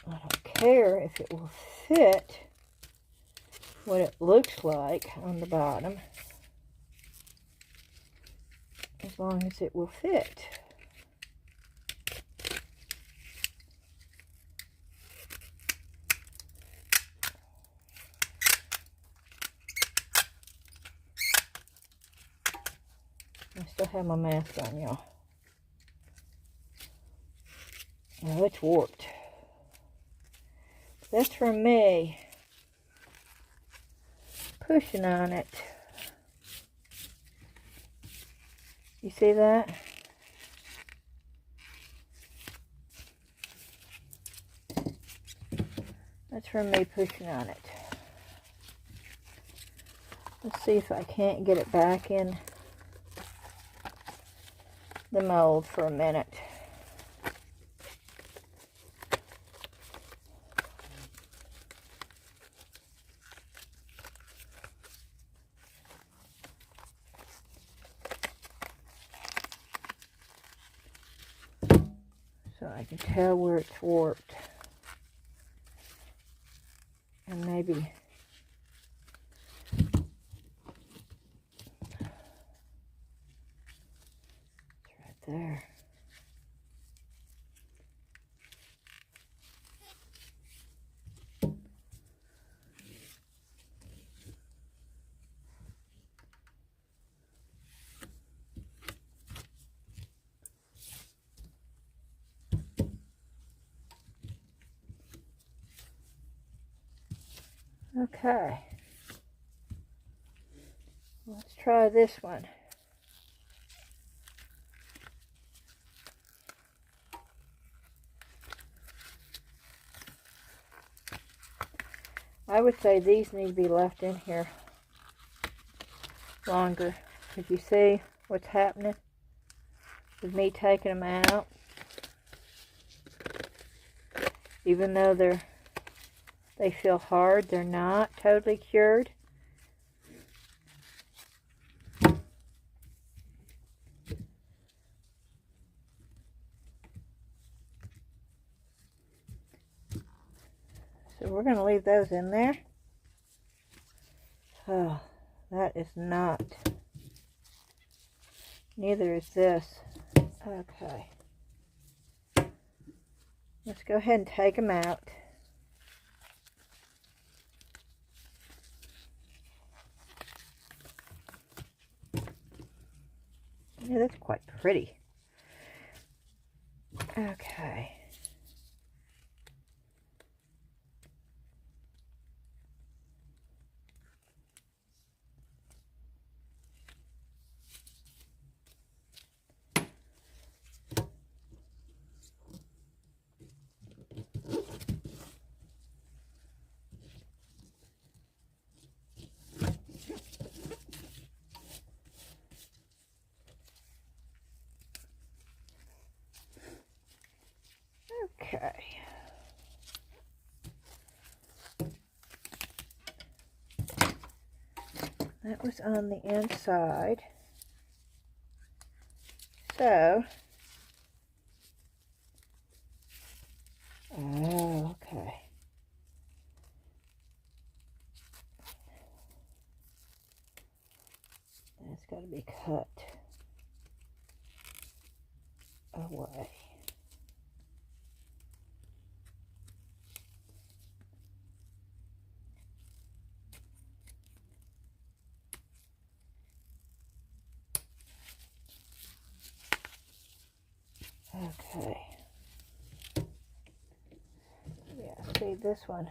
Speaker 1: I don't care if it will fit what it looks like on the bottom, as long as it will fit. I still have my mask on, y'all. Well, it's warped. That's from me pushing on it. You see that? That's from me pushing on it. Let's see if I can't get it back in the mold for a minute. So I can tell where it's warped. And maybe it's right there. Okay, let's try this one. I would say these need to be left in here longer, because you see what's happening with me taking them out. Even though they feel hard, they're not totally cured. So we're going to leave those in there. Oh, that is not. Neither is this. Okay. Let's go ahead and take them out. Yeah, that's quite pretty. Okay. Okay. That was on the inside. So, oh, okay. That's got to be cut away. Okay. Yeah, see this one.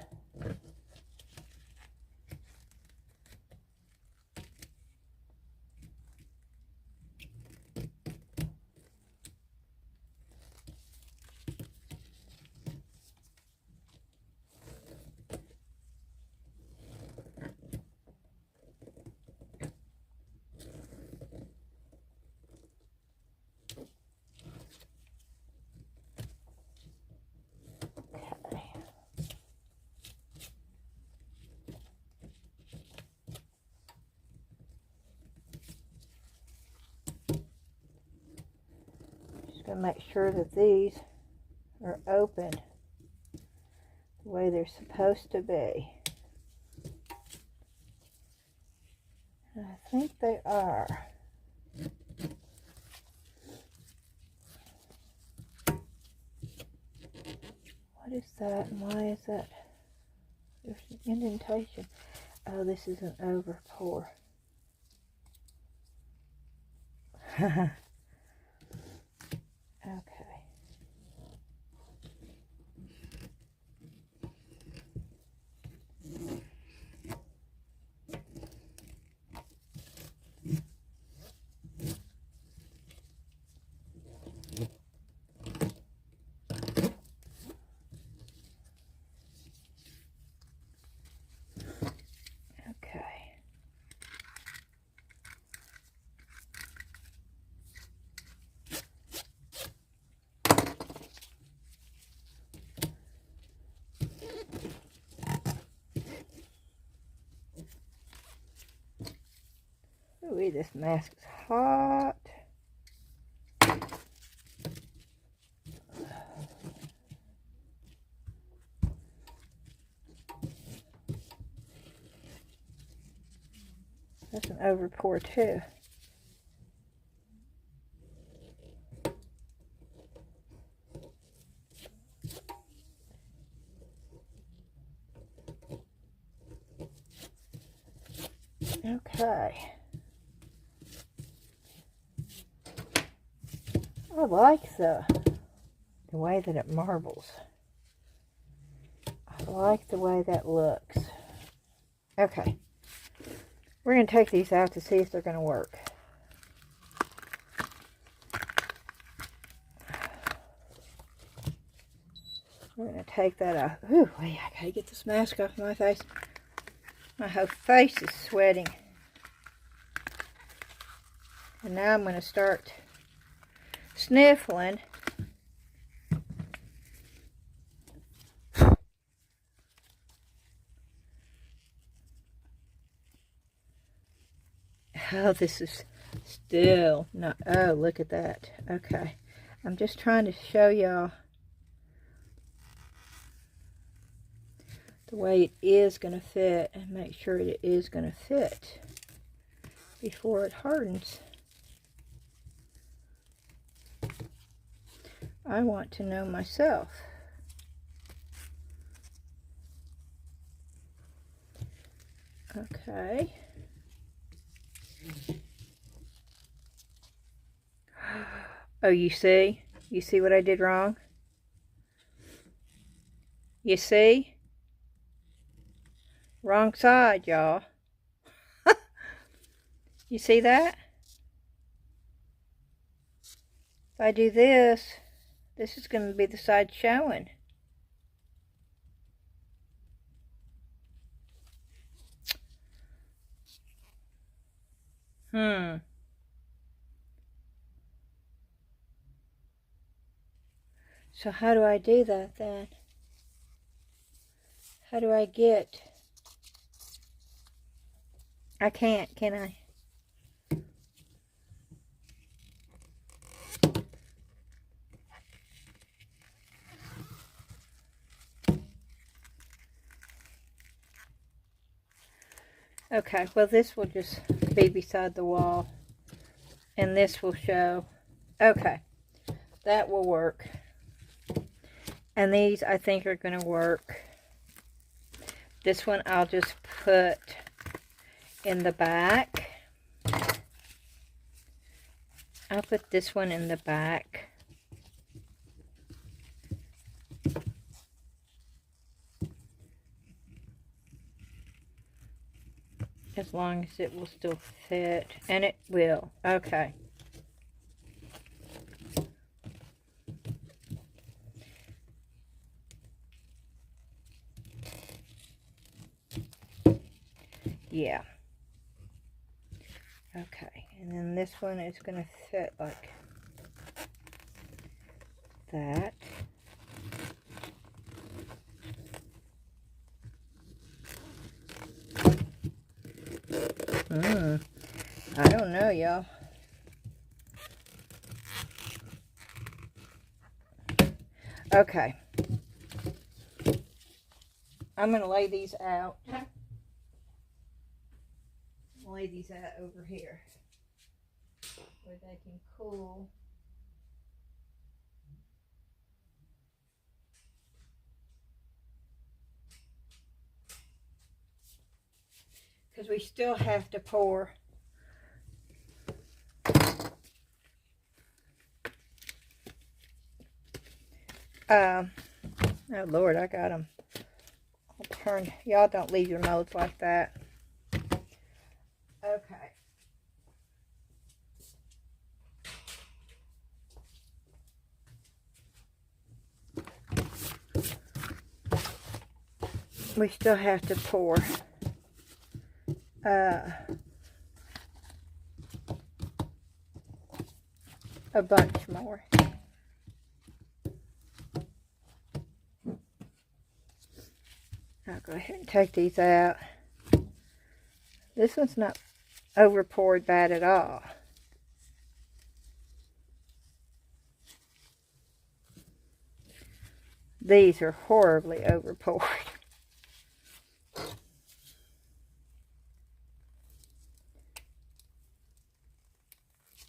Speaker 1: Gonna make sure that these are open the way they're supposed to be. And I think they are. What is that and why is that? There's an indentation. Oh, this is an over pour. Okay. Ooh, this mask is hot. That's an over pour too. Okay. I like the way that it marbles. I like the way that looks. Okay. We're going to take these out to see if they're going to work. We're going to take that out. Ooh, I gotta get this mask off my face. My whole face is sweating. And now I'm going to start sniffling. Oh, this is still not, oh, look at that. Okay. I'm just trying to show y'all the way it is going to fit and make sure it is going to fit before it hardens. I want to know myself. Okay. Oh, you see? You see what I did wrong? You see? Wrong side, y'all. You see that? If I do this, this is going to be the side showing. So how do I do that then? How do I get I can't, can I? Okay, well this will just be beside the wall. And this will show. Okay, that will work. And these I think are going to work. This one I'll just put in the back. I'll put this one in the back. As long as it will still fit. And it will. Okay. Yeah. Okay. And then this one is going to fit like that. I don't know, y'all. Okay. I'm going to lay these out. Lay these out over here where they can cool. Because we still have to pour. Oh Lord, I got them all turned. Y'all don't leave your molds like that. Okay. We still have to pour a bunch more. I'll go ahead and take these out. This one's not over poured bad at all. These are horribly over poured.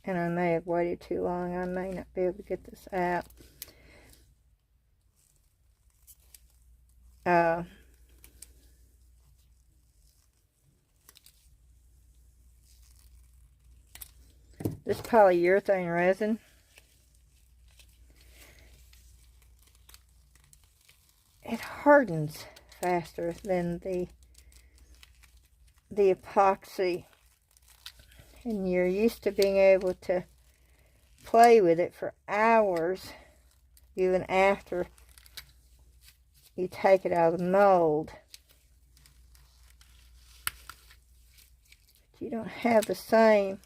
Speaker 1: And I may have waited too long. I may not be able to get this out. This polyurethane resin, it hardens faster than the epoxy. And you're used to being able to play with it for hours, even after you take it out of the mold. But you don't have the same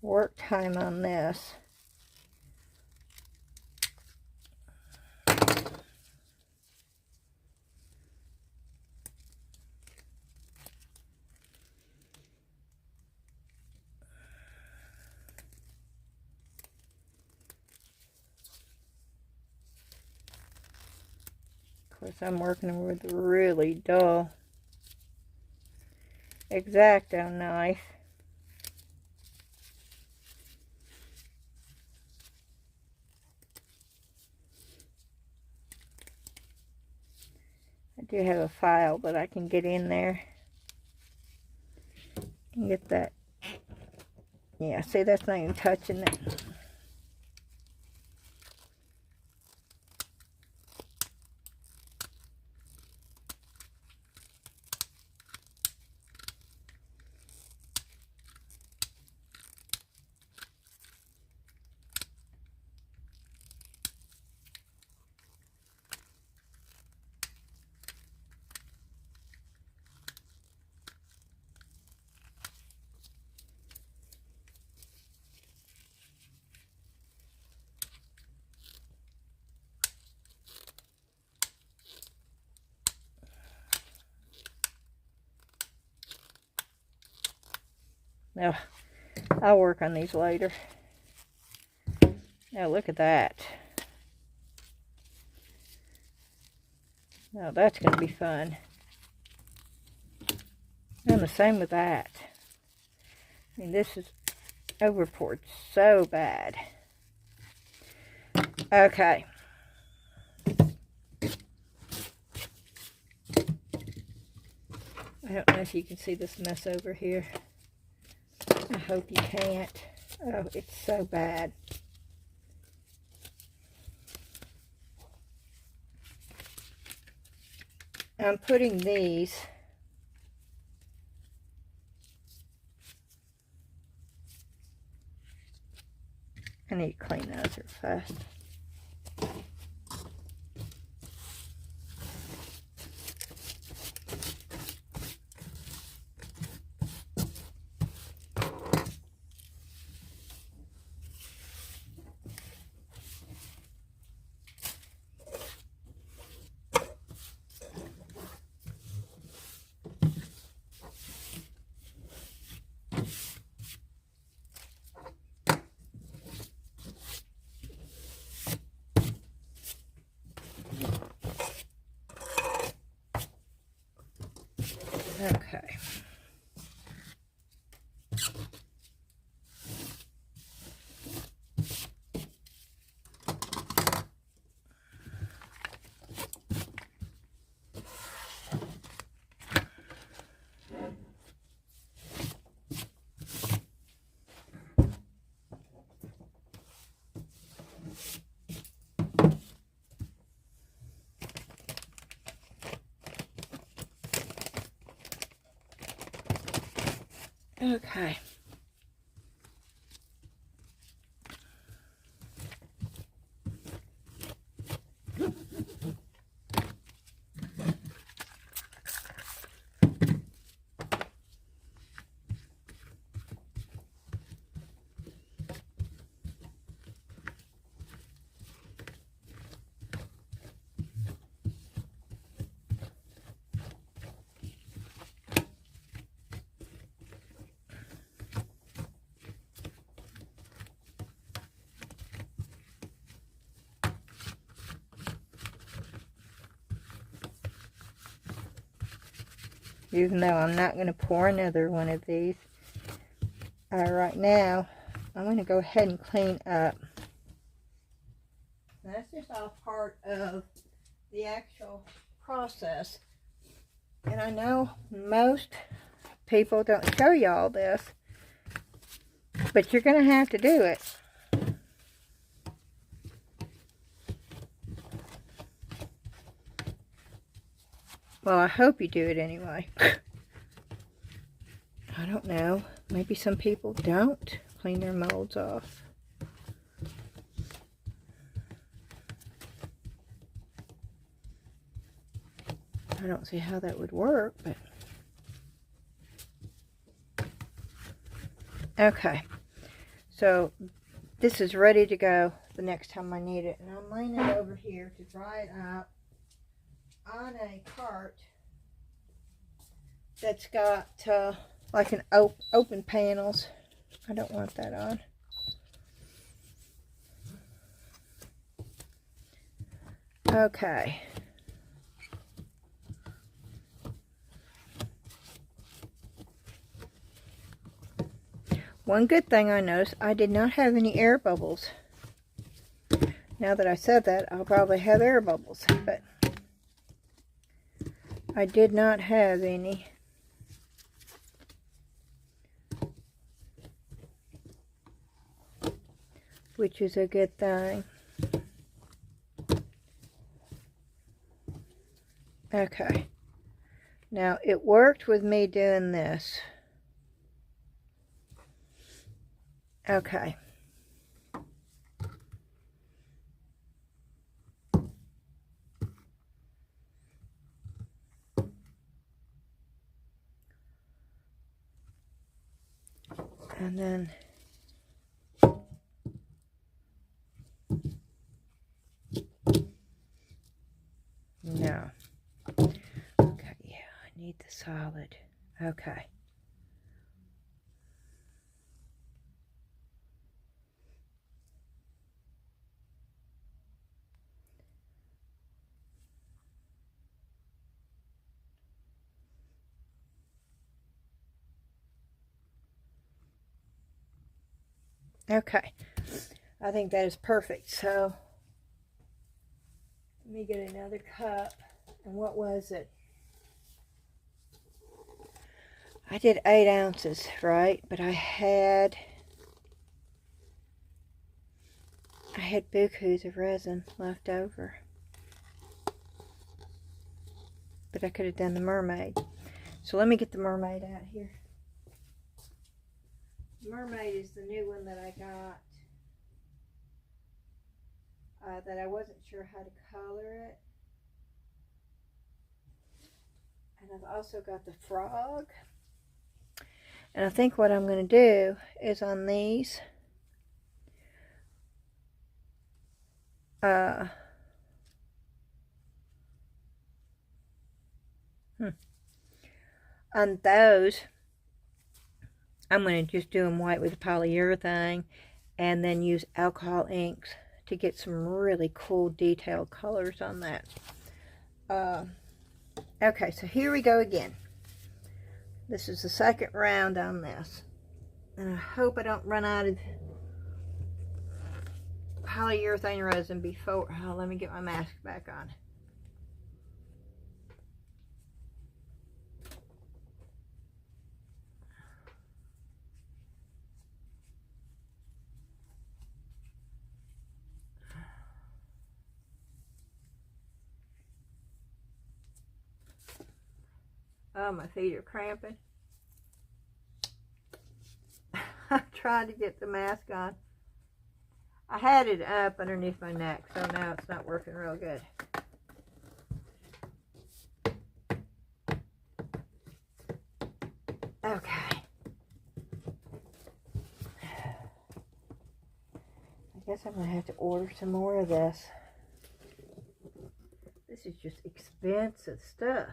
Speaker 1: work time on this. Of course, I'm working with a really dull X-Acto knife. I do have a file, but I can get in there and get that. Yeah, see, that's not even touching it. Now, I'll work on these later. Now, look at that. Now, that's going to be fun. And the same with that. I mean, this is overpoured so bad. Okay. I don't know if you can see this mess over here. I hope you can't. Oh, it's so bad. I'm putting these I need to clean those real fast. Okay. Okay. Even though I'm not going to pour another one of these. Right now, I'm going to go ahead and clean up. That's just all part of the actual process. And I know most people don't show you all this, but you're going to have to do it. Well, I hope you do it anyway. I don't know. Maybe some people don't clean their molds off. I don't see how that would work, but... Okay. So, this is ready to go the next time I need it. And I'm laying it over here to dry it up on a cart that's got like an open panels. I don't want that on. Okay. One good thing I noticed, I did not have any air bubbles. Now that I said that, I'll probably have air bubbles, but I did not have any. Which is a good thing. Okay. Now, it worked with me doing this. Okay. And then no. Okay, yeah, I need the solid. Okay. Okay, I think that is perfect. So let me get another cup. And what was it? I did 8 ounces, right? But I had bukus of resin left over. But I could have done the Mermaid. So let me get the Mermaid out here. Mermaid is the new one that I got. That I wasn't sure how to color it. And I've also got the frog. And I think what I'm going to do is on these, on those, I'm going to just do them white with polyurethane and then use alcohol inks to get some really cool detailed colors on that. Okay, so here we go again. This is the second round on this. And I hope I don't run out of polyurethane resin before. Oh, let me get my mask back on. Oh, my feet are cramping. I'm trying to get the mask on. I had it up underneath my neck, so now it's not working real good. Okay. I guess I'm going to have to order some more of this. This is just expensive stuff.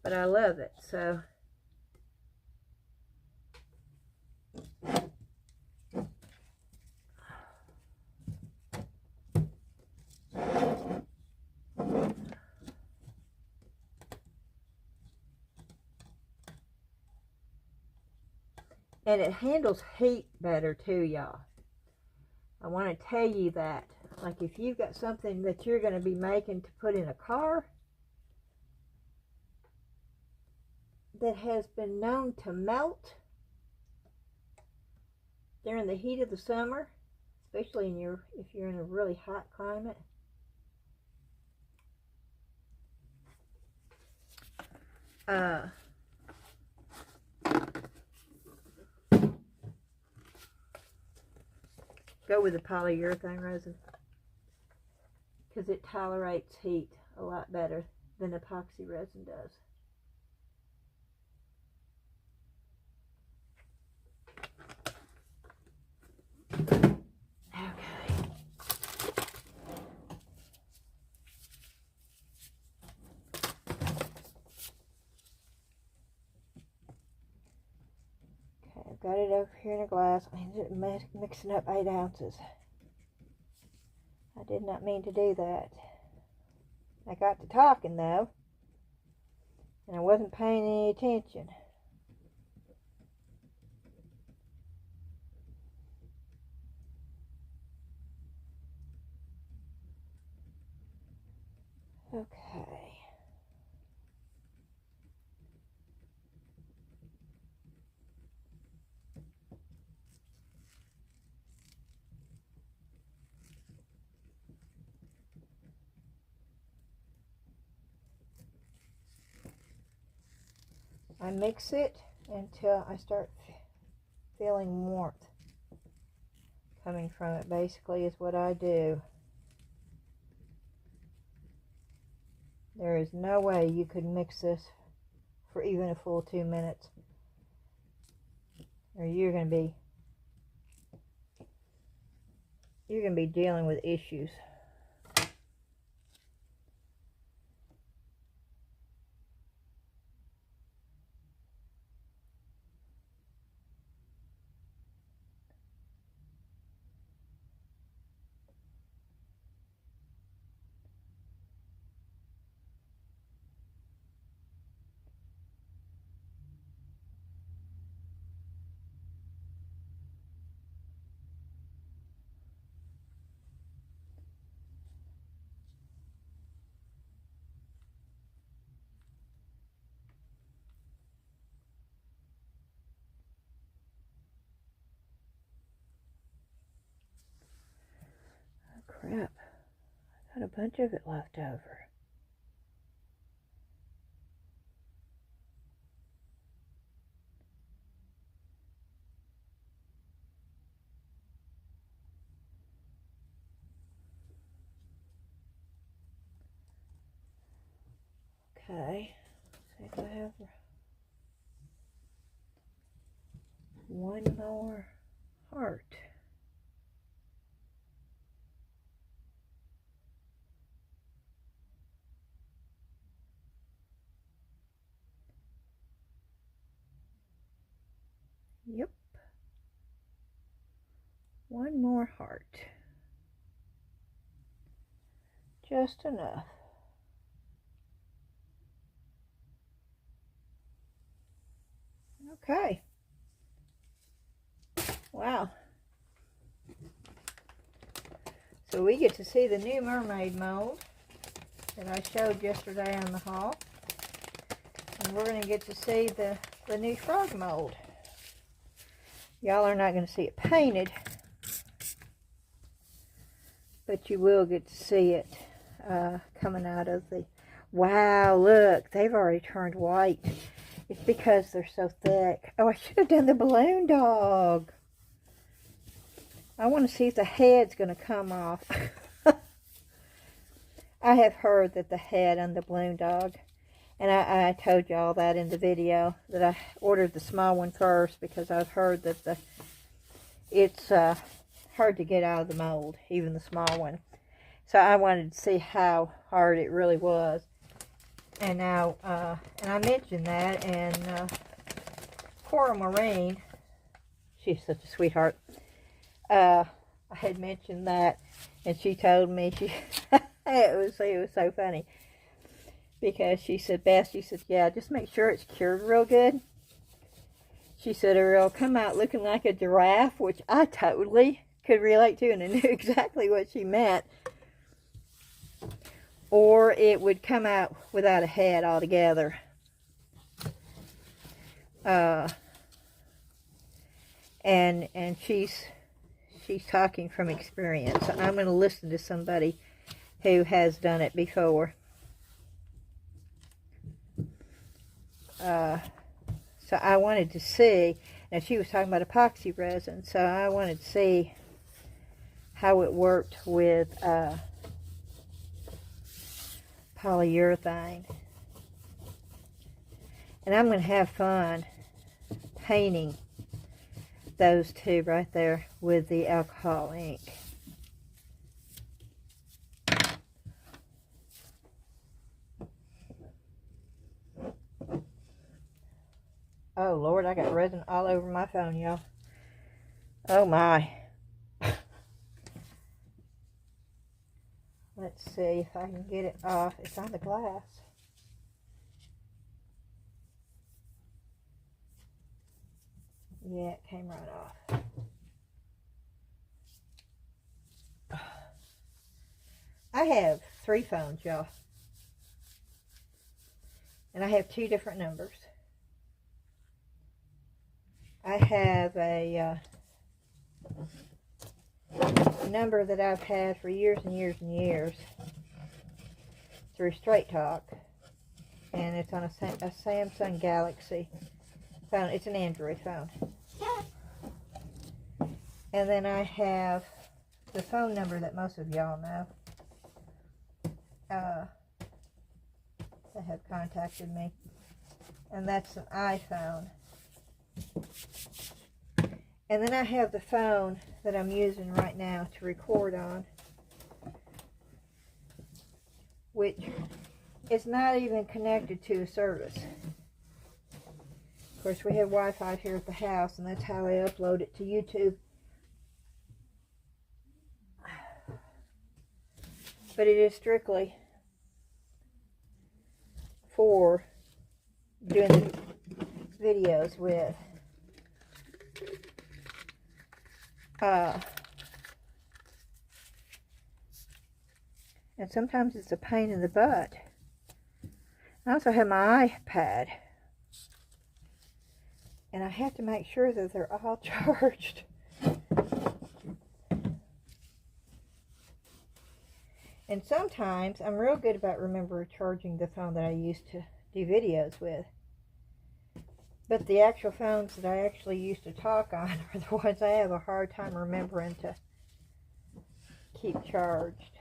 Speaker 1: But I love it, so. And it handles heat better too, y'all. I want to tell you that. Like if you've got something that you're going to be making to put in a car that has been known to melt during the heat of the summer, especially if you're in a really hot climate. Go with the polyurethane resin because it tolerates heat a lot better than epoxy resin does. Okay. I've got it over here in a glass. I ended up mixing up 8 ounces. I did not mean to do that. I got to talking though, and I wasn't paying any attention. Okay. I mix it until I start feeling warmth coming from it, basically, is what I do. There is no way you could mix this for even a full 2 minutes, or you're going to be dealing with issues. crap. I got a bunch of it left over. Okay, see if I have one more heart. Yep. One more heart. Just enough. Okay. Wow. So we get to see the new Mermaid mold that I showed yesterday on the haul. And we're going to get to see the new frog mold. Y'all are not going to see it painted, but you will get to see it coming out of the... Wow, look, they've already turned white. It's because they're so thick. Oh, I should have done the balloon dog. I want to see if the head's going to come off. I have heard that the head on the balloon dog, and I told y'all that in the video, that I ordered the small one first because I've heard that it's hard to get out of the mold, even the small one. So I wanted to see how hard it really was. And now, and I mentioned that, and Cora Marine, she's such a sweetheart, I had mentioned that, and she told me, it was so funny, because she said, Beth, she said, yeah, just make sure it's cured real good. She said, or it'll come out looking like a giraffe, which I totally could relate to, and I knew exactly what she meant. Or it would come out without a head altogether. And she's talking from experience. So I'm going to listen to somebody who has done it before. So I wanted to see, now she was talking about epoxy resin, so I wanted to see how it worked with polyurethane. And I'm going to have fun painting those two right there with the alcohol ink. Oh Lord, I got resin all over my phone, y'all. Oh my. Let's see if I can get it off. It's on the glass. Yeah, it came right off. I have 3 phones, y'all. And I have 2 different numbers. I have a number that I've had for years and years and years through Straight Talk, and it's on a Samsung Galaxy phone. It's an Android phone. And then I have the phone number that most of y'all know that have contacted me, and that's an iPhone. And then I have the phone that I'm using right now to record on, which is not even connected to a service. Of course, we have Wi-Fi here at the house, and that's how I upload it to YouTube. But it is strictly for doing the videos with. And sometimes it's a pain in the butt. I also have my iPad, and I have to make sure that they're all charged. And sometimes I'm real good about remembering charging the phone that I used to do videos with. But the actual phones that I actually used to talk on are the ones I have a hard time remembering to keep charged.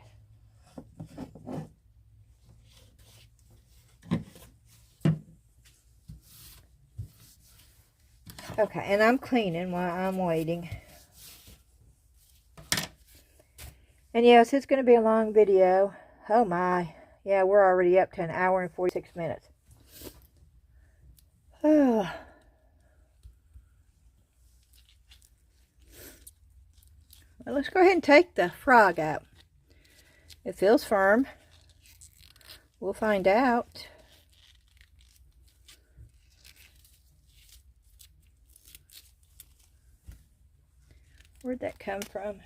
Speaker 1: Okay, and I'm cleaning while I'm waiting. And yes, it's going to be a long video. Oh my. Yeah, we're already up to 1 hour and 46 minutes. Oh. Well, let's go ahead and take the frog out. It feels firm. We'll find out. Where'd that come from?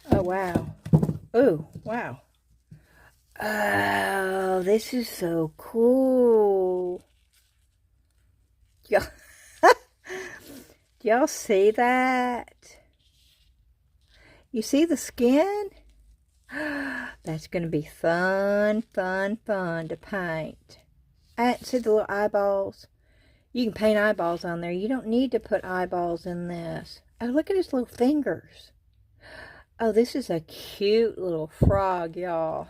Speaker 1: Oh, wow. Oh, wow. Oh, this is so cool. Y'all see that? You see the skin? That's going to be fun, fun, fun to paint. See the little eyeballs? You can paint eyeballs on there. You don't need to put eyeballs in this. Oh, look at his little fingers. Oh, this is a cute little frog, y'all.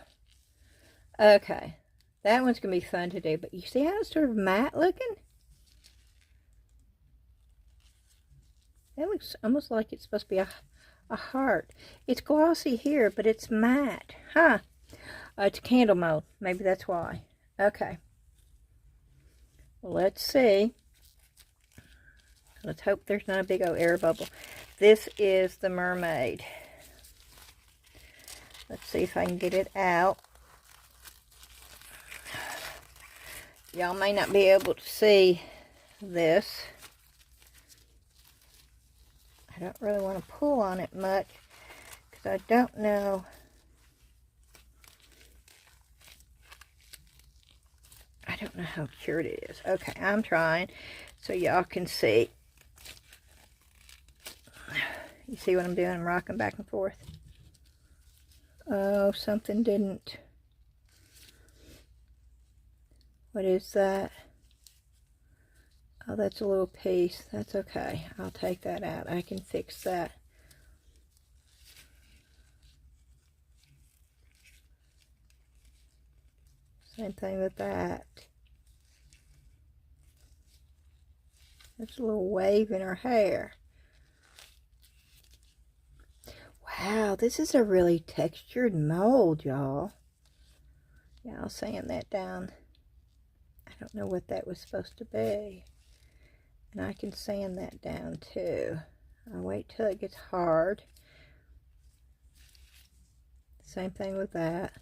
Speaker 1: Okay. That one's going to be fun to do. But you see how it's sort of matte looking? That looks almost like it's supposed to be a heart. It's glossy here, but it's matte. Huh. It's candle mode. Maybe that's why. Okay. Well, let's see. Let's hope there's not a big old air bubble. This is the Mermaid. Let's see if I can get it out. Y'all may not be able to see this. I don't really want to pull on it much because I don't know. I don't know how cured it is. Okay, I'm trying so y'all can see. You see what I'm doing? I'm rocking back and forth. Oh, something didn't. What is that? Oh, that's a little piece. That's okay. I'll take that out. I can fix that. Same thing with that. There's a little wave in her hair. Wow, this is a really textured mold, y'all. Yeah, I'll sand that down. I don't know what that was supposed to be. And I can sand that down too. I'll wait till it gets hard. Same thing with that.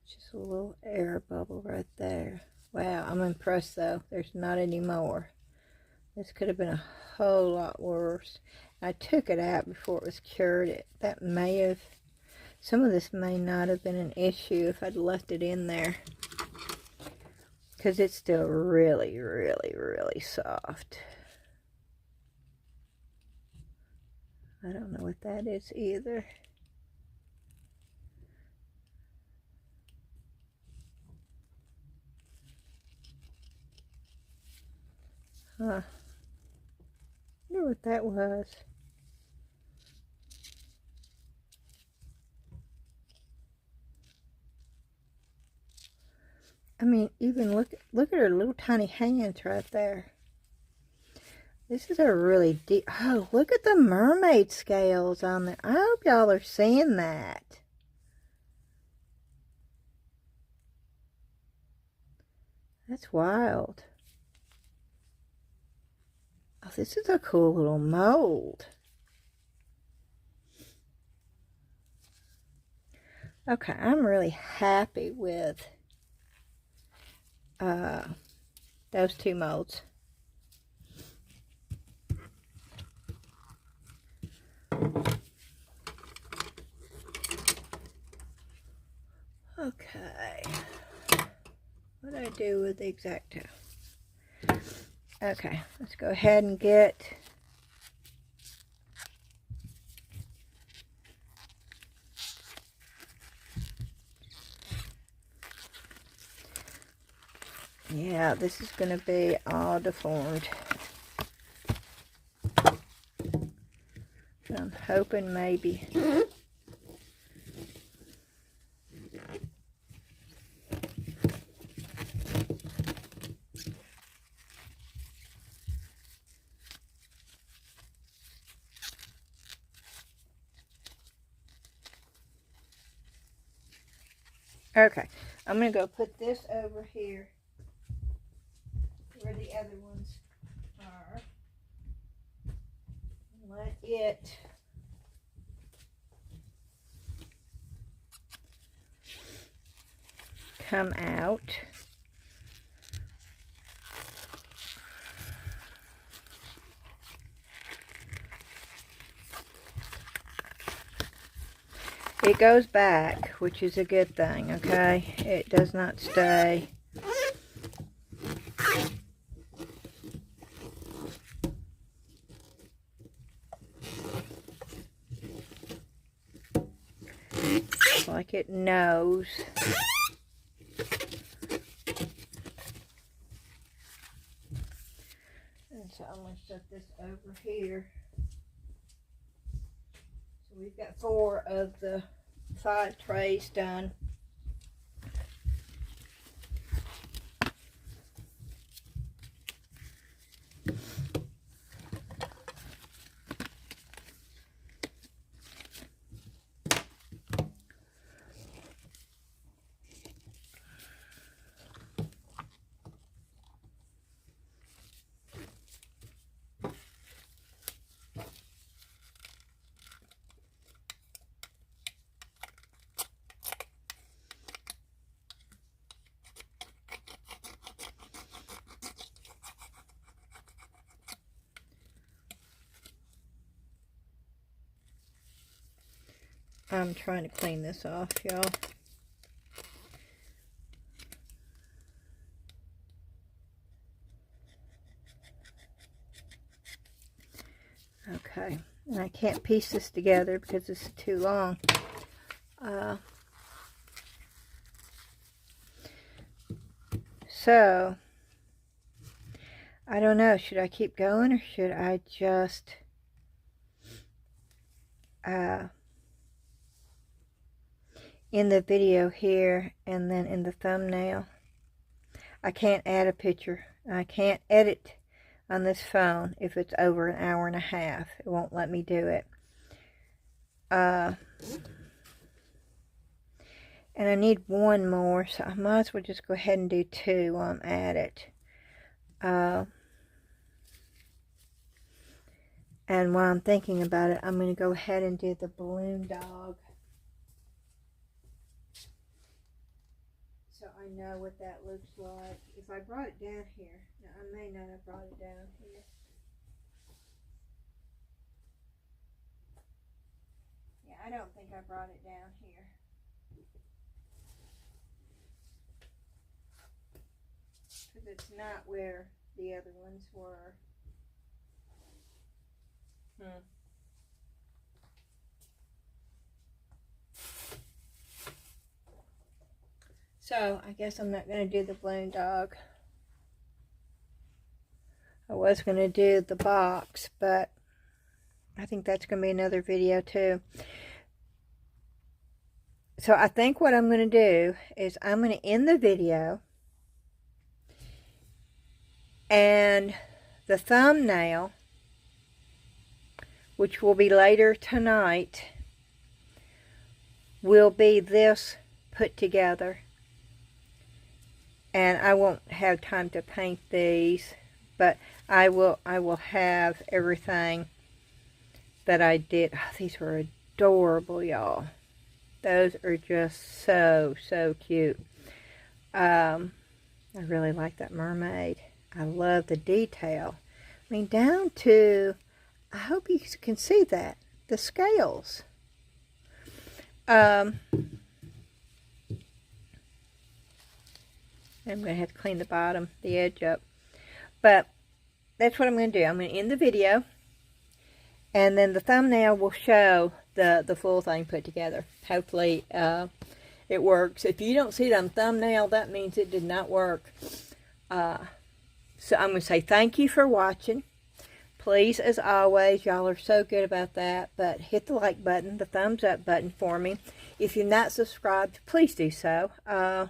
Speaker 1: Just a little air bubble right there. Wow, I'm impressed though. There's not any more. This could have been a whole lot worse. I took it out before it was cured. That may have, some of this may not have been an issue if I'd left it in there. Because it's still really, really, really soft. I don't know what that is either. Huh. I wonder what that was. I mean, even look at her little tiny hands right there. This is a really deep. Oh, look at the mermaid scales on there. I hope y'all are seeing that. That's wild. Oh, this is a cool little mold. Okay, I'm really happy with those two molds. Okay. I do with the X-Acto? Okay, let's go ahead and get yeah, this is going to be all deformed. I'm hoping maybe. Okay, I'm going to go put this over here where the other ones are. Let it come out. It goes back, which is a good thing, okay? It does not stay. Like it knows. And so I'm going to set this over here. So we've got 4 of the 5 trays done. I'm trying to clean this off, y'all. Okay, and I can't piece this together because it's too long. So, I don't know. Should I keep going or should I just in the video here and then in the thumbnail? I can't add a picture. I can't edit on this phone if it's over 1.5 hours. It won't let me do it. And I need 1 more, so I might as well just go ahead and do 2 while I'm at it. And while I'm thinking about it, I'm going to go ahead and do the balloon dog. So I know what that looks like. If I brought it down here, now I may not have brought it down here. Yeah, I don't think I brought it down here. Because it's not where the other ones were. So, I guess I'm not going to do the balloon dog. I was going to do the box, but I think that's going to be another video too. So, I think what I'm going to do is I'm going to end the video. And the thumbnail, which will be later tonight, will be this put together. And I won't have time to paint these, but I will have everything that I did. Oh, these were adorable, y'all. Those are just so cute. I really like that mermaid. I love the detail. I mean, down to, I hope you can see that, the scales. I'm going to have to clean the bottom, the edge up. But that's what I'm going to do. I'm going to end the video. And then the thumbnail will show the full thing put together. Hopefully it works. If you don't see it on thumbnail, that means it did not work. So I'm going to say thank you for watching. Please, as always, y'all are so good about that, but hit the like button, the thumbs up button for me. If you're not subscribed, please do so.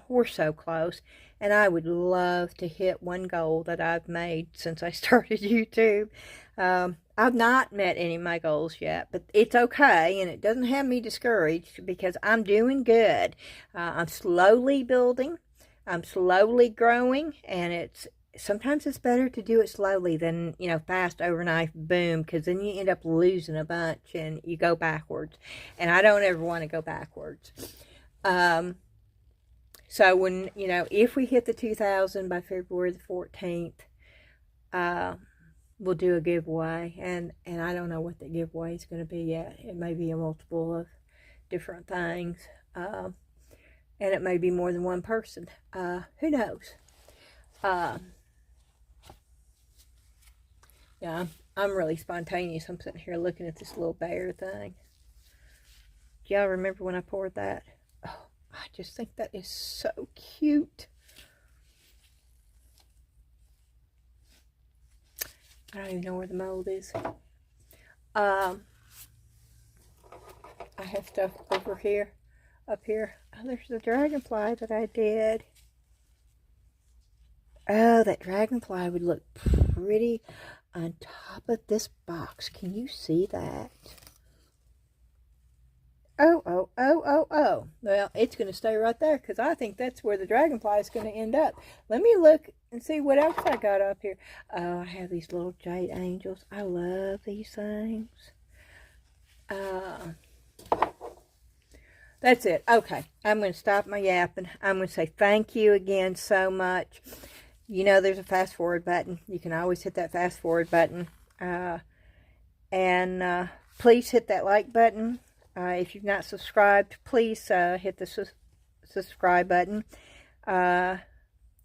Speaker 1: We're so close, and I would love to hit one goal that I've made since I started YouTube. I've not met any of my goals yet, but it's okay, and it doesn't have me discouraged because I'm doing good. I'm slowly building, I'm slowly growing, and sometimes it's better to do it slowly than, you know, fast overnight boom, because then you end up losing a bunch and you go backwards. And I don't ever want to go backwards. So when, you know, if we hit the 2,000 by February the 14th, we'll do a giveaway. And I don't know what the giveaway is going to be yet. It may be a multiple of different things. And it may be more than one person. Who knows? Yeah, I'm really spontaneous. I'm sitting here looking at this little bear thing. Do y'all remember when I poured that? Oh, I just think that is so cute. I don't even know where the mold is. I have stuff over here, up here. Oh, there's the dragonfly that I did. Oh, that dragonfly would look pretty on top of this box. Can you see that? Oh, oh, oh, oh, oh. Well, it's going to stay right there because I think that's where the dragonfly is going to end up. Let me look and see what else I got up here. Oh, I have these little jade angels. I love these things. That's it. Okay, I'm going to stop my yapping. I'm going to say thank you again so much. You know there's a fast forward button. You can always hit that fast forward button. Please hit that like button. If you've not subscribed, please hit the subscribe button.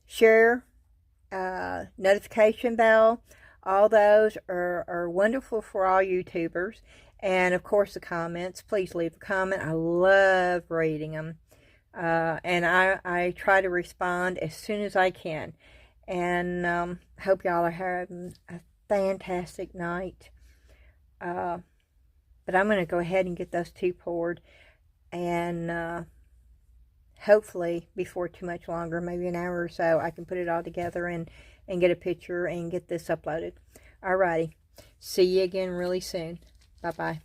Speaker 1: Share, notification bell. All those are wonderful for all YouTubers. And of course the comments. Please leave a comment. I love reading them. And I try to respond as soon as I can. And hope y'all are having a fantastic night. But I'm going to go ahead and get those two poured. And hopefully before too much longer, maybe an hour or so, I can put it all together and get a picture and get this uploaded. Alrighty. See you again really soon. Bye-bye.